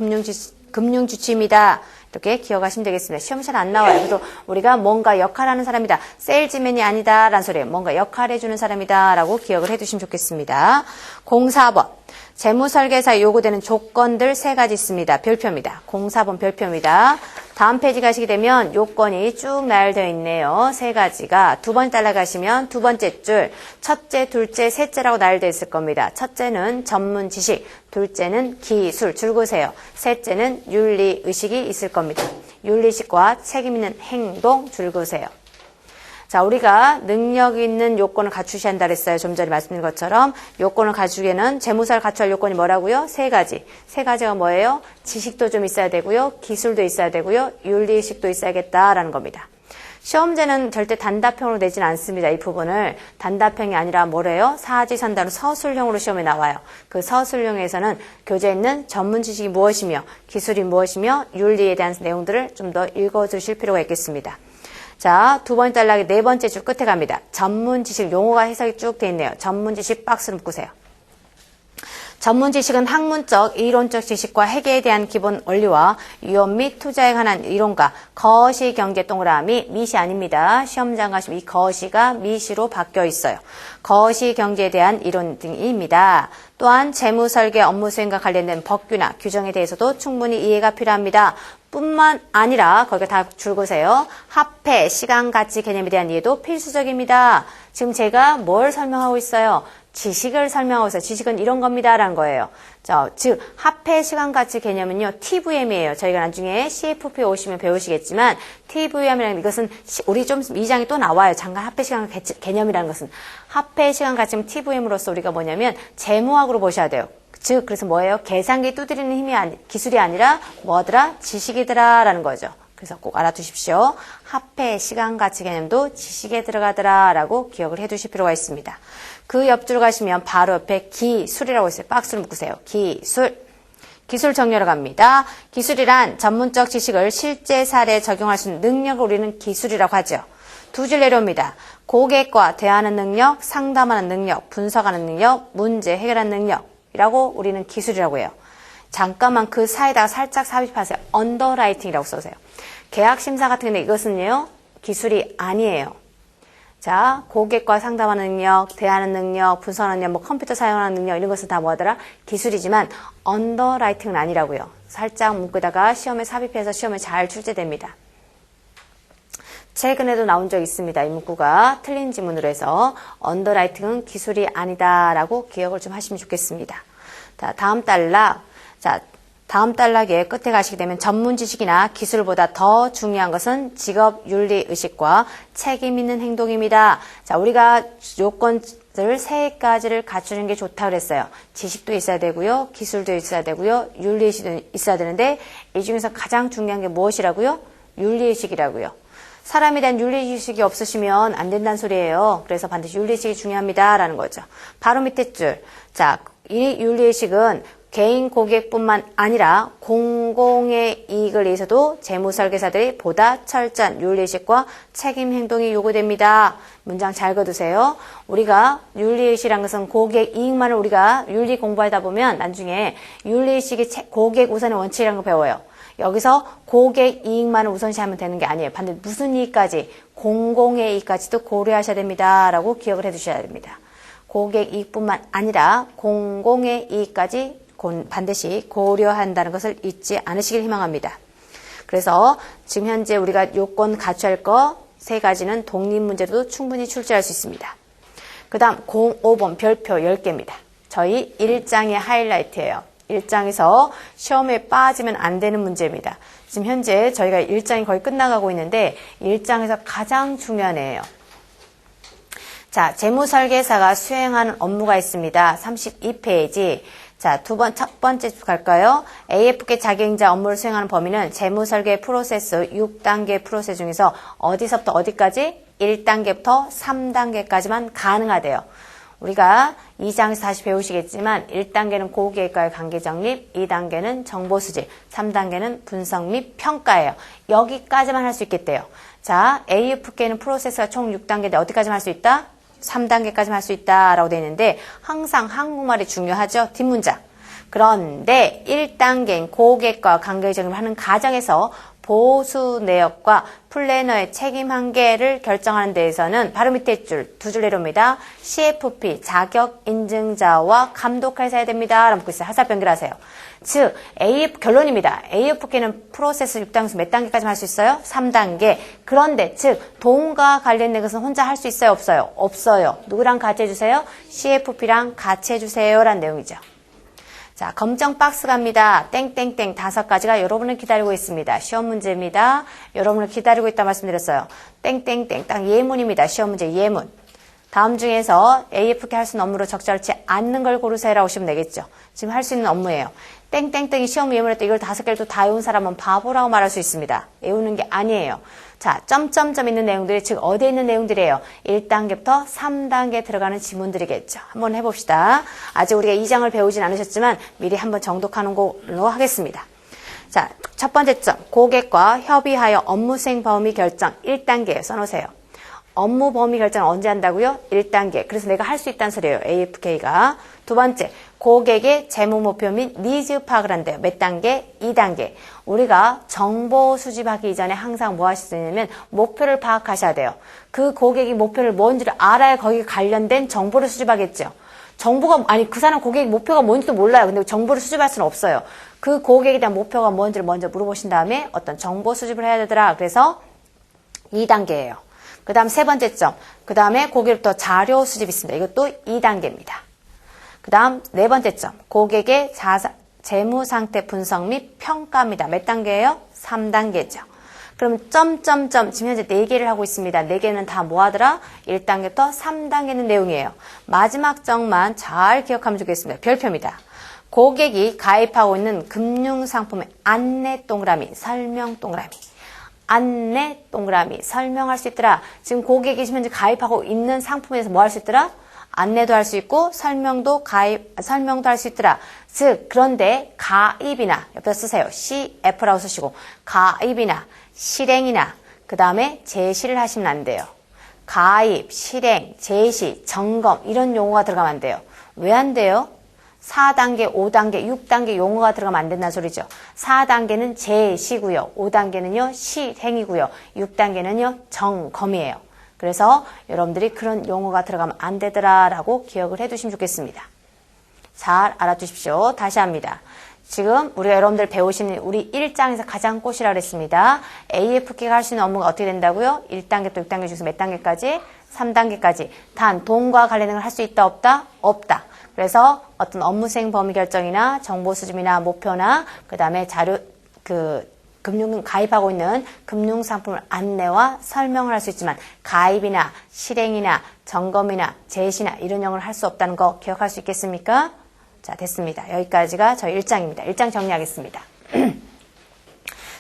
금융주치입니다. 이렇게 기억하시면 되겠습니다. 시험 잘 안 나와요. 그래서 우리가 뭔가 역할하는 사람이다. 세일즈맨이 아니다. 라는 소리예요. 뭔가 역할해주는 사람이다. 라고 기억을 해두시면 좋겠습니다. 04번. 재무설계사에 요구되는 조건들 3가지 있습니다. 별표입니다. 04번 별표입니다. 다음 페이지 가시게 되면 요건이 쭉 나열되어 있네요. 3가지가. 두 번 따라가시면 두 번째 줄, 첫째, 둘째, 셋째라고 나열되어 있을 겁니다. 첫째는 전문 지식, 둘째는 기술, 줄 그으세요. 셋째는 윤리 의식이 있을 겁니다. 윤리의식과 책임 있는 행동, 줄 그으세요. 자, 우리가 능력 있는 요건을 갖추셔야 한다 그랬어요. 좀 전에 말씀드린 것처럼 요건을 갖추기에는 재무사를 갖춰야 할 요건이 뭐라고요? 3가지. 3가지가 뭐예요? 지식도 좀 있어야 되고요. 기술도 있어야 되고요. 윤리의식도 있어야겠다라는 겁니다. 시험제는 절대 단답형으로 내지는 않습니다. 이 부분을. 단답형이 아니라 뭐래요? 사지선다로 서술형으로 시험에 나와요. 그 서술형에서는 교재에 있는 전문 지식이 무엇이며 기술이 무엇이며 윤리에 대한 내용들을 좀 더 읽어주실 필요가 있겠습니다. 자, 두 번째 단락의 네 번째 줄 끝에 갑니다. 전문 지식 용어가 해석이 쭉 돼 있네요. 전문 지식 박스를 묶으세요. 전문 지식은 학문적, 이론적 지식과 회계에 대한 기본 원리와 위험 및 투자에 관한 이론과 거시 경제 동그라미 미시 아닙니다. 시험장 가시면 이 거시가 미시로 바뀌어 있어요. 거시 경제에 대한 이론 등입니다. 또한 재무설계 업무 수행과 관련된 법규나 규정에 대해서도 충분히 이해가 필요합니다. 뿐만 아니라 거기에 다 줄거세요. 화폐, 시간, 가치 개념에 대한 이해도 필수적입니다. 지금 제가 뭘 설명하고 있어요? 지식을 설명하고 있어요. 지식은 이런 겁니다. 라는 거예요. 자, 즉 화폐, 시간, 가치 개념은요. TVM이에요. 저희가 나중에 CFP 오시면 배우시겠지만 TVM이라는 이것은 우리 좀 2장에 또 나와요. 잠깐 화폐, 시간, 개념이라는 것은 화폐, 시간, 가치는 TVM으로서 우리가 뭐냐면 재무학으로 보셔야 돼요. 즉 그래서 뭐예요? 계산기 두드리는 힘이 기술이 아니라 뭐더라? 지식이더라 라는 거죠. 그래서 꼭 알아두십시오. 화폐, 시간, 가치 개념도 지식에 들어가더라 라고 기억을 해두실 필요가 있습니다. 그 옆줄 가시면 바로 옆에 기술이라고 있어요. 박스를 묶으세요. 기술. 기술 정렬로 갑니다. 기술이란 전문적 지식을 실제 사례에 적용할 수 있는 능력을 우리는 기술이라고 하죠. 두 줄 내려옵니다. 고객과 대하는 능력, 상담하는 능력, 분석하는 능력, 문제 해결하는 능력이라고 우리는 기술이라고 해요. 잠깐만 그 사이에다가 살짝 삽입하세요. 언더라이팅이라고 써세요. 계약 심사 같은 경우는 이것은요. 기술이 아니에요. 자, 고객과 상담하는 능력, 대하는 능력, 분석하는 능력, 컴퓨터 사용하는 능력 이런 것은 다 뭐하더라? 기술이지만 언더라이팅은 아니라고요. 살짝 묶다가 시험에 삽입해서 시험에 잘 출제됩니다. 최근에도 나온 적 있습니다. 이 문구가 틀린 지문으로 해서 언더라이팅은 기술이 아니다라고 기억을 좀 하시면 좋겠습니다. 자, 다음 단락. 자, 다음 단락의 끝에 가시게 되면 전문 지식이나 기술보다 더 중요한 것은 직업 윤리 의식과 책임 있는 행동입니다. 자, 우리가 요건들 3가지를 갖추는 게 좋다고 그랬어요. 지식도 있어야 되고요. 기술도 있어야 되고요. 윤리 의식도 있어야 되는데 이 중에서 가장 중요한 게 무엇이라고요? 윤리 의식이라고요. 사람에 대한 윤리 의식이 없으시면 안 된다는 소리예요. 그래서 반드시 윤리 의식이 중요합니다라는 거죠. 바로 밑에 줄. 자, 이 윤리 의식은 개인 고객뿐만 아니라 공공의 이익을 위해서도 재무설계사들이 보다 철저한 윤리의식과 책임 행동이 요구됩니다. 문장 잘 거두세요. 우리가 윤리의식이란 것은 고객 이익만을 우리가 윤리 공부하다 보면 나중에 윤리의식이 고객 우선의 원칙이라는 걸 배워요. 여기서 고객 이익만을 우선시하면 되는 게 아니에요. 반드시 무슨 이익까지? 공공의 이익까지도 고려하셔야 됩니다. 라고 기억을 해두셔야 됩니다. 고객 이익뿐만 아니라 공공의 이익까지 반드시 고려한다는 것을 잊지 않으시길 희망합니다. 그래서 지금 현재 우리가 요건 갖춰야 할 거 3가지는 독립문제로도 충분히 출제할 수 있습니다. 그 다음 05번 별표 10개입니다. 저희 1장의 하이라이트예요. 1장에서 시험에 빠지면 안 되는 문제입니다. 지금 현재 저희가 1장이 거의 끝나가고 있는데 1장에서 가장 중요한 애예요. 자, 재무설계사가 수행하는 업무가 있습니다. 32페이지. 자, 첫 번째 갈까요? AFK 자격인자 업무를 수행하는 범위는 재무설계 프로세스 6단계 프로세스 중에서 어디서부터 어디까지? 1단계부터 3단계까지만 가능하대요. 우리가 2장에서 다시 배우시겠지만 1단계는 고객과의 관계정립, 2단계는 정보수집, 3단계는 분석 및 평가예요. 여기까지만 할 수 있겠대요. 자, AFK는 프로세스가 총 6단계인데 어디까지만 할 수 있다? 3단계까지 할 수 있다라고 되어 있는데 항상 한국말이 중요하죠. 뒷문장. 그런데 1단계인 고객과 관계정립을 하는 과정에서 보수 내역과 플래너의 책임 한계를 결정하는 데에서는 바로 밑에 두 줄 내려옵니다. CFP 자격 인증자와 감독할 사야 됩니다. 라고 있어요. 하사 변경하세요. 즉 결론입니다. AFK는 프로세스 6단계에서 몇 단계까지 할 수 있어요? 3단계. 그런데 즉 돈과 관련된 것은 혼자 할 수 있어요? 없어요? 없어요. 누구랑 같이 해주세요? CFP랑 같이 해주세요. 라는 내용이죠. 자, 검정 박스 갑니다. 땡땡땡 5가지가 여러분을 기다리고 있습니다. 시험 문제입니다. 여러분을 기다리고 있다 말씀드렸어요. 땡땡땡 딱 예문입니다. 시험 문제 예문. 다음 중에서 AFK 할 수 있는 업무로 적절치 않는 걸 고르세요라고 하시면 되겠죠. 지금 할 수 있는 업무예요. 땡땡땡이 시험 예문했다 이걸 5개를 또 다 외운 사람은 바보라고 말할 수 있습니다. 외우는 게 아니에요. 자, 점점점 있는 내용들이 즉 어디에 있는 내용들이에요? 1단계부터 3단계에 들어가는 지문들이겠죠. 한번 해봅시다. 아직 우리가 2장을 배우진 않으셨지만 미리 한번 정독하는 걸로 하겠습니다. 자, 첫 번째 점, 고객과 협의하여 업무 수행 범위 결정 1단계 써놓으세요. 업무 범위 결정을 언제 한다고요? 1단계. 그래서 내가 할 수 있다는 소리예요. AFK가. 두 번째, 고객의 재무 목표 및 니즈 파악을 한대요. 몇 단계? 2단계. 우리가 정보 수집하기 이전에 항상 뭐 하실 수 있냐면 목표를 파악하셔야 돼요. 그 고객이 목표를 뭔지를 알아야 거기에 관련된 정보를 수집하겠죠. 정보가, 아니, 그 사람 고객 목표가 뭔지도 몰라요. 근데 정보를 수집할 수는 없어요. 그 고객에 대한 목표가 뭔지를 먼저 물어보신 다음에 어떤 정보 수집을 해야 되더라. 그래서 2단계예요. 그 다음 세 번째 점. 그 다음에 고객부터 자료 수집이 있습니다. 이것도 2단계입니다. 그 다음 네 번째 점. 고객의 재무 상태 분석 및 평가입니다. 몇 단계예요? 3단계죠. 그럼 점점점 지금 현재 4개를 하고 있습니다. 4개는 다 뭐 하더라? 1단계부터 3단계는 내용이에요. 마지막 점만 잘 기억하면 좋겠습니다. 별표입니다. 고객이 가입하고 있는 금융상품의 안내 동그라미, 설명 동그라미. 안내 동그라미, 설명할 수 있더라. 지금 고객이 지금 현재 가입하고 있는 상품에서 뭐 할 수 있더라? 안내도 할 수 있고 설명도 할 수 있더라. 즉 그런데 가입이나 옆에 쓰세요. CF라고 쓰시고 가입이나 실행이나 그 다음에 제시를 하시면 안 돼요. 가입, 실행, 제시, 점검 이런 용어가 들어가면 안 돼요. 왜 안 돼요? 4단계, 5단계, 6단계 용어가 들어가면 안 된다는 소리죠. 4단계는 제시고요. 5단계는요 실행이고요. 6단계는요 점검이에요. 그래서 여러분들이 그런 용어가 들어가면 안 되더라라고 기억을 해두시면 좋겠습니다. 잘 알아두십시오. 다시 합니다. 지금 우리가 여러분들 배우시는 우리 1장에서 가장 꽃이라고 그랬습니다. AFK가 할 수 있는 업무가 어떻게 된다고요? 1단계부터 6단계 중에서 몇 단계까지? 3단계까지. 단 돈과 관련된 걸 할 수 있다 없다? 없다. 그래서 어떤 업무 수행 범위 결정이나 정보 수집이나 목표나 그다음에 자료 금융 가입하고 있는 금융 상품을 안내와 설명을 할 수 있지만 가입이나 실행이나 점검이나 제시나 이런 용어를 할 수 없다는 거 기억할 수 있겠습니까? 자, 됐습니다. 여기까지가 저희 1장입니다. 1장 정리하겠습니다.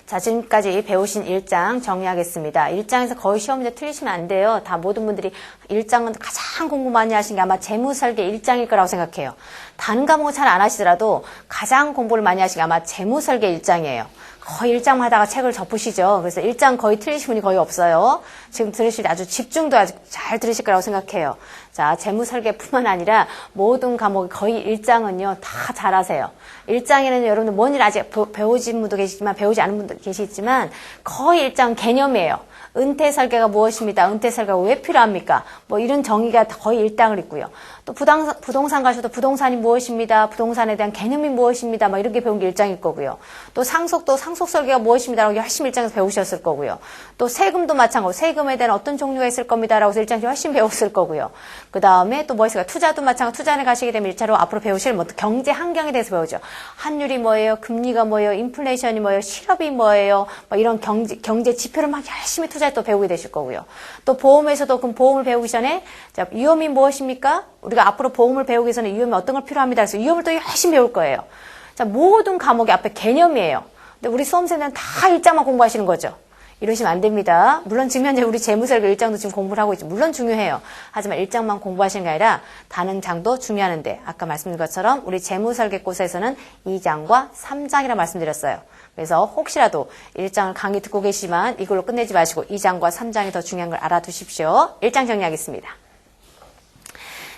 자, 지금까지 배우신 1장 정리하겠습니다. 1장에서 거의 시험 문제 틀리시면 안 돼요. 다 모든 분들이 1장은 가장 공부 많이 하신 게 아마 재무설계 1장일 거라고 생각해요. 다른 과목은 잘 안 하시더라도 가장 공부를 많이 하신 게 아마 재무설계 1장이에요. 거의 1장만 하다가 책을 접으시죠. 그래서 1장 거의 틀리신 분이 거의 없어요. 지금 들으실 때 아주 집중도 아주 잘 들으실 거라고 생각해요. 자, 재무설계뿐만 아니라 모든 과목이 거의 1장은요 다 잘하세요. 1장에는 여러분들 뭔 일 아직 배우신 분도 계시지만 배우지 않은 분도 계시지만 거의 1장은 개념이에요. 은퇴설계가 무엇입니다. 은퇴설계가 왜 필요합니까? 뭐 이런 정의가 거의 1장을 있고요. 또 부동산 가셔도 부동산이 무엇입니다. 부동산에 대한 개념이 무엇입니다. 막 이렇게 배운 게 1장일 거고요. 또 상속도 상속설계가 무엇입니다. 라고 열심히 1장에서 배우셨을 거고요. 또 세금도 마찬가지고 세금에 대한 어떤 종류가 있을 겁니다. 라고 해서 1장에서 열심히 배웠을 거고요. 그 다음에 또 뭐 있을까? 투자도 마찬가지고 투자에 가시게 되면 1차로 앞으로 배우실 뭐 경제 환경에 대해서 배우죠. 환율이 뭐예요? 금리가 뭐예요? 인플레이션이 뭐예요? 실업이 뭐예요? 뭐 이런 경제 지표를 막 열심히 투자에 또 배우게 되실 거고요. 또 보험에서도 그럼 보험을 배우기 전에 자, 위험이 무엇입니까? 우리가 앞으로 보험을 배우기 전에 위험이 어떤 걸 필요합니다. 그래서 위험을 또 열심히 배울 거예요. 자, 모든 과목이 앞에 개념이에요. 근데 우리 수험생들은 다 1장만 공부하시는 거죠. 이러시면 안 됩니다. 물론 지금 현재 우리 재무설계 1장도 지금 공부를 하고 있죠. 물론 중요해요. 하지만 1장만 공부하시는 게 아니라 다른 장도 중요하는데 아까 말씀드린 것처럼 우리 재무설계 코스에서는 2장과 3장이라 말씀드렸어요. 그래서 혹시라도 1장을 강의 듣고 계시지만 이걸로 끝내지 마시고 2장과 3장이 더 중요한 걸 알아두십시오. 1장 정리하겠습니다.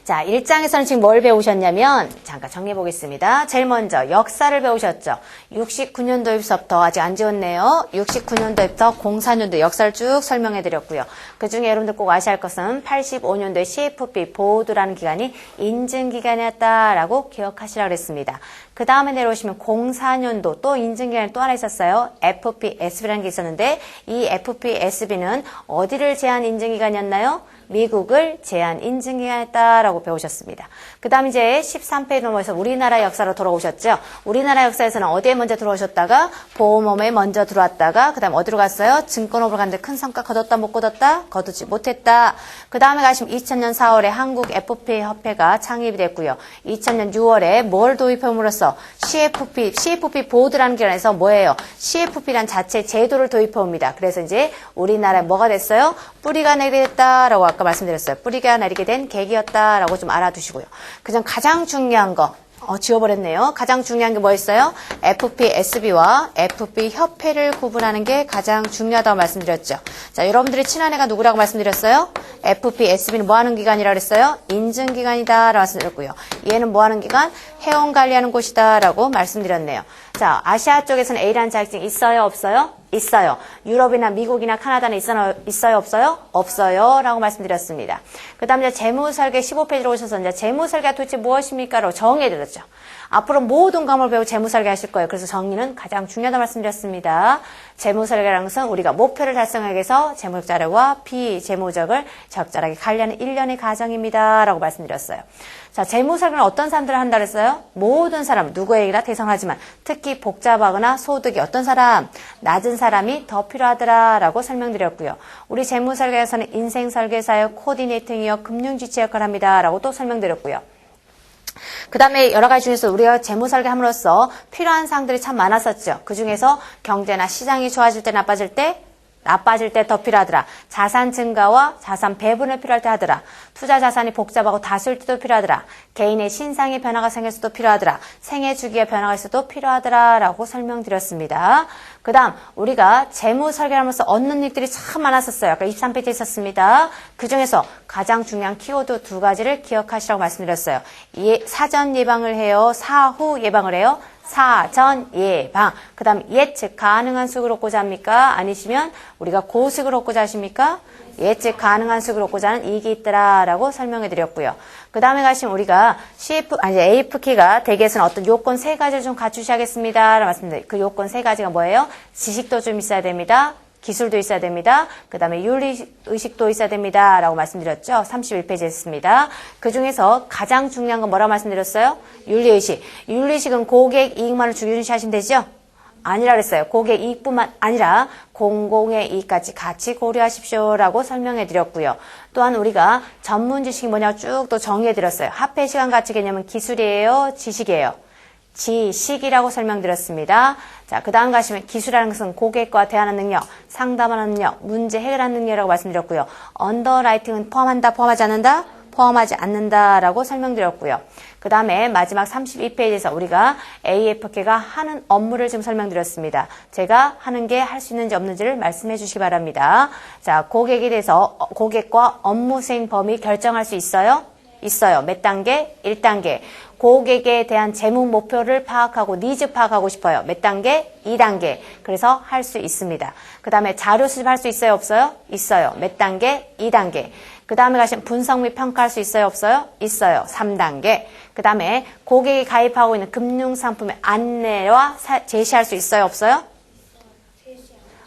자, 1장에서는 지금 뭘 배우셨냐면 잠깐 정리해 보겠습니다. 제일 먼저 역사를 배우셨죠. 69년도부터 아직 안 지웠네요. 69년도부터 04년도 역사를 쭉 설명해 드렸고요. 그중에 여러분들 꼭 아셔야 할 것은 85년도에 CFP 보호도라는 기간이 인증기간이었다라고 기억하시라고 그랬습니다. 그 다음에 내려오시면 04년도 또 인증기간이 또 하나 있었어요. FPSB라는 게 있었는데 이 FPSB는 어디를 제한 인증기간이었나요? 미국을 제한 인증기간이었다라고 배우셨습니다. 그 다음 이제 13페이지 넘어서 우리나라 역사로 돌아오셨죠. 우리나라 역사에서는 어디에 먼저 들어오셨다가 보험업에 먼저 들어왔다가 그 다음 어디로 갔어요? 증권업으로 갔는데 큰 성과 거뒀다 못 거뒀다? 거두지 못했다. 그 다음에 가시면 2000년 4월에 한국 FP 협회가 창립이 됐고요. 2000년 6월에 뭘 도입함으로써 CFP 보드라는 기관에서 뭐예요? CFP란 자체 제도를 도입해옵니다. 그래서 이제 우리나라에 뭐가 됐어요? 뿌리가 내리게 됐다라고 아까 말씀드렸어요. 뿌리가 내리게 된 계기였다라고 좀 알아두시고요. 그냥 가장 중요한 거 지워버렸네요. 가장 중요한 게 뭐였어요? FPSB와 FP협회를 구분하는 게 가장 중요하다고 말씀드렸죠. 자, 여러분들이 친한 애가 누구라고 말씀드렸어요? FPSB는 뭐하는 기관이라고 그랬어요? 인증기관이다 라고 말씀드렸고요. 얘는 뭐하는 기관? 회원관리하는 곳이다 라고 말씀드렸네요. 자, 아시아 쪽에서는 A라는 자격증이 있어요? 없어요? 있어요. 유럽이나 미국이나 카나다는 있어요, 없어요? 없어요. 라고 말씀드렸습니다. 그 다음 이제 재무설계 15페이지로 오셔서 이제 재무설계가 도대체 무엇입니까? 라고 정의해드렸죠. 앞으로 모든 과목을 배우고 재무설계 하실 거예요. 그래서 정의는 가장 중요하다고 말씀드렸습니다. 재무설계라는 것은 우리가 목표를 달성하기 위해서 재무적 자료와 비재무적을 적절하게 관리하는 일련의 과정입니다. 라고 말씀드렸어요. 자, 재무설계는 어떤 사람들을 한다 그랬어요? 모든 사람, 누구에게나 대상하지만 특히 복잡하거나 소득이 어떤 사람, 낮은 사람이 더 필요하더라 라고 설명드렸고요. 우리 재무설계에서는 인생설계사요, 코디네이팅이요, 금융지체 역할을 합니다. 라고 또 설명드렸고요. 그 다음에 여러 가지 중에서 우리가 재무설계 함으로써 필요한 사항들이 참 많았었죠. 그 중에서 경제나 시장이 좋아질 때 나빠질 때 더 필요하더라. 자산 증가와 자산 배분을 필요할 때 하더라. 투자 자산이 복잡하고 다수일 때도 필요하더라. 개인의 신상의 변화가 생길 때도 필요하더라. 생애 주기의 변화가 있어도 필요하더라 라고 설명드렸습니다. 그 다음 우리가 재무 설계하면서 얻는 이익들이 참 많았었어요. 아까 23페이지에 있었습니다. 그 중에서 가장 중요한 키워드 2가지를 기억하시라고 말씀드렸어요. 사전 예방을 해요. 사후 예방을 해요. 사전 예방. 그 다음 예측 가능한 수익을 얻고자 합니까? 아니시면 우리가 고수익을 얻고자 하십니까? 예측 가능한 수익을 얻고자 하는 이익이 있더라 라고 설명해 드렸고요. 그 다음에 가시면 우리가 AFK가 대개에서는 어떤 요건 3가지를 좀 갖추셔야겠습니다 라고 말씀드려요. 그 요건 3가지가 뭐예요? 지식도 좀 있어야 됩니다. 기술도 있어야 됩니다. 그 다음에 윤리의식도 있어야 됩니다. 라고 말씀드렸죠. 31페이지에 있습니다. 그 중에서 가장 중요한 건 뭐라고 말씀드렸어요? 윤리의식. 윤리의식은 고객 이익만을 중요시하시면 되죠? 아니라 그랬어요. 고객 이익뿐만 아니라 공공의 이익까지 같이 고려하십시오. 라고 설명해 드렸고요. 또한 우리가 전문 지식이 뭐냐고 쭉 또 정의해 드렸어요. 화폐 시간 가치 개념은 기술이에요? 지식이에요? 지식이라고 설명드렸습니다. 자, 그 다음 가시면 기술이라는 것은 고객과 대하는 능력, 상담하는 능력, 문제 해결하는 능력이라고 말씀드렸고요. 언더라이팅은 포함한다, 포함하지 않는다? 포함하지 않는다라고 설명드렸고요. 그 다음에 마지막 32페이지에서 우리가 AFK가 하는 업무를 지금 설명드렸습니다. 제가 하는 게 할 수 있는지 없는지를 말씀해 주시기 바랍니다. 자, 고객에 대해서 고객과 업무 수행 범위 결정할 수 있어요? 있어요. 몇 단계? 1단계. 고객에 대한 재무 목표를 파악하고 니즈 파악하고 싶어요. 몇 단계? 2단계. 그래서 할 수 있습니다. 그 다음에 자료 수집할 수 있어요? 없어요? 있어요. 몇 단계? 2단계. 그 다음에 가시면 분석 및 평가할 수 있어요? 없어요? 있어요. 3단계. 그 다음에 고객이 가입하고 있는 금융상품의 안내와 제시할 수 있어요? 없어요?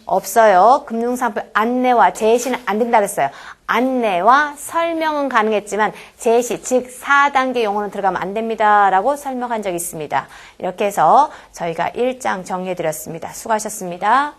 없어요. 금융상품 안내와 제시는 안 된다 그랬어요. 안내와 설명은 가능했지만 제시, 즉 4단계 용어는 들어가면 안 됩니다. 라고 설명한 적이 있습니다. 이렇게 해서 저희가 1장 정리해드렸습니다. 수고하셨습니다.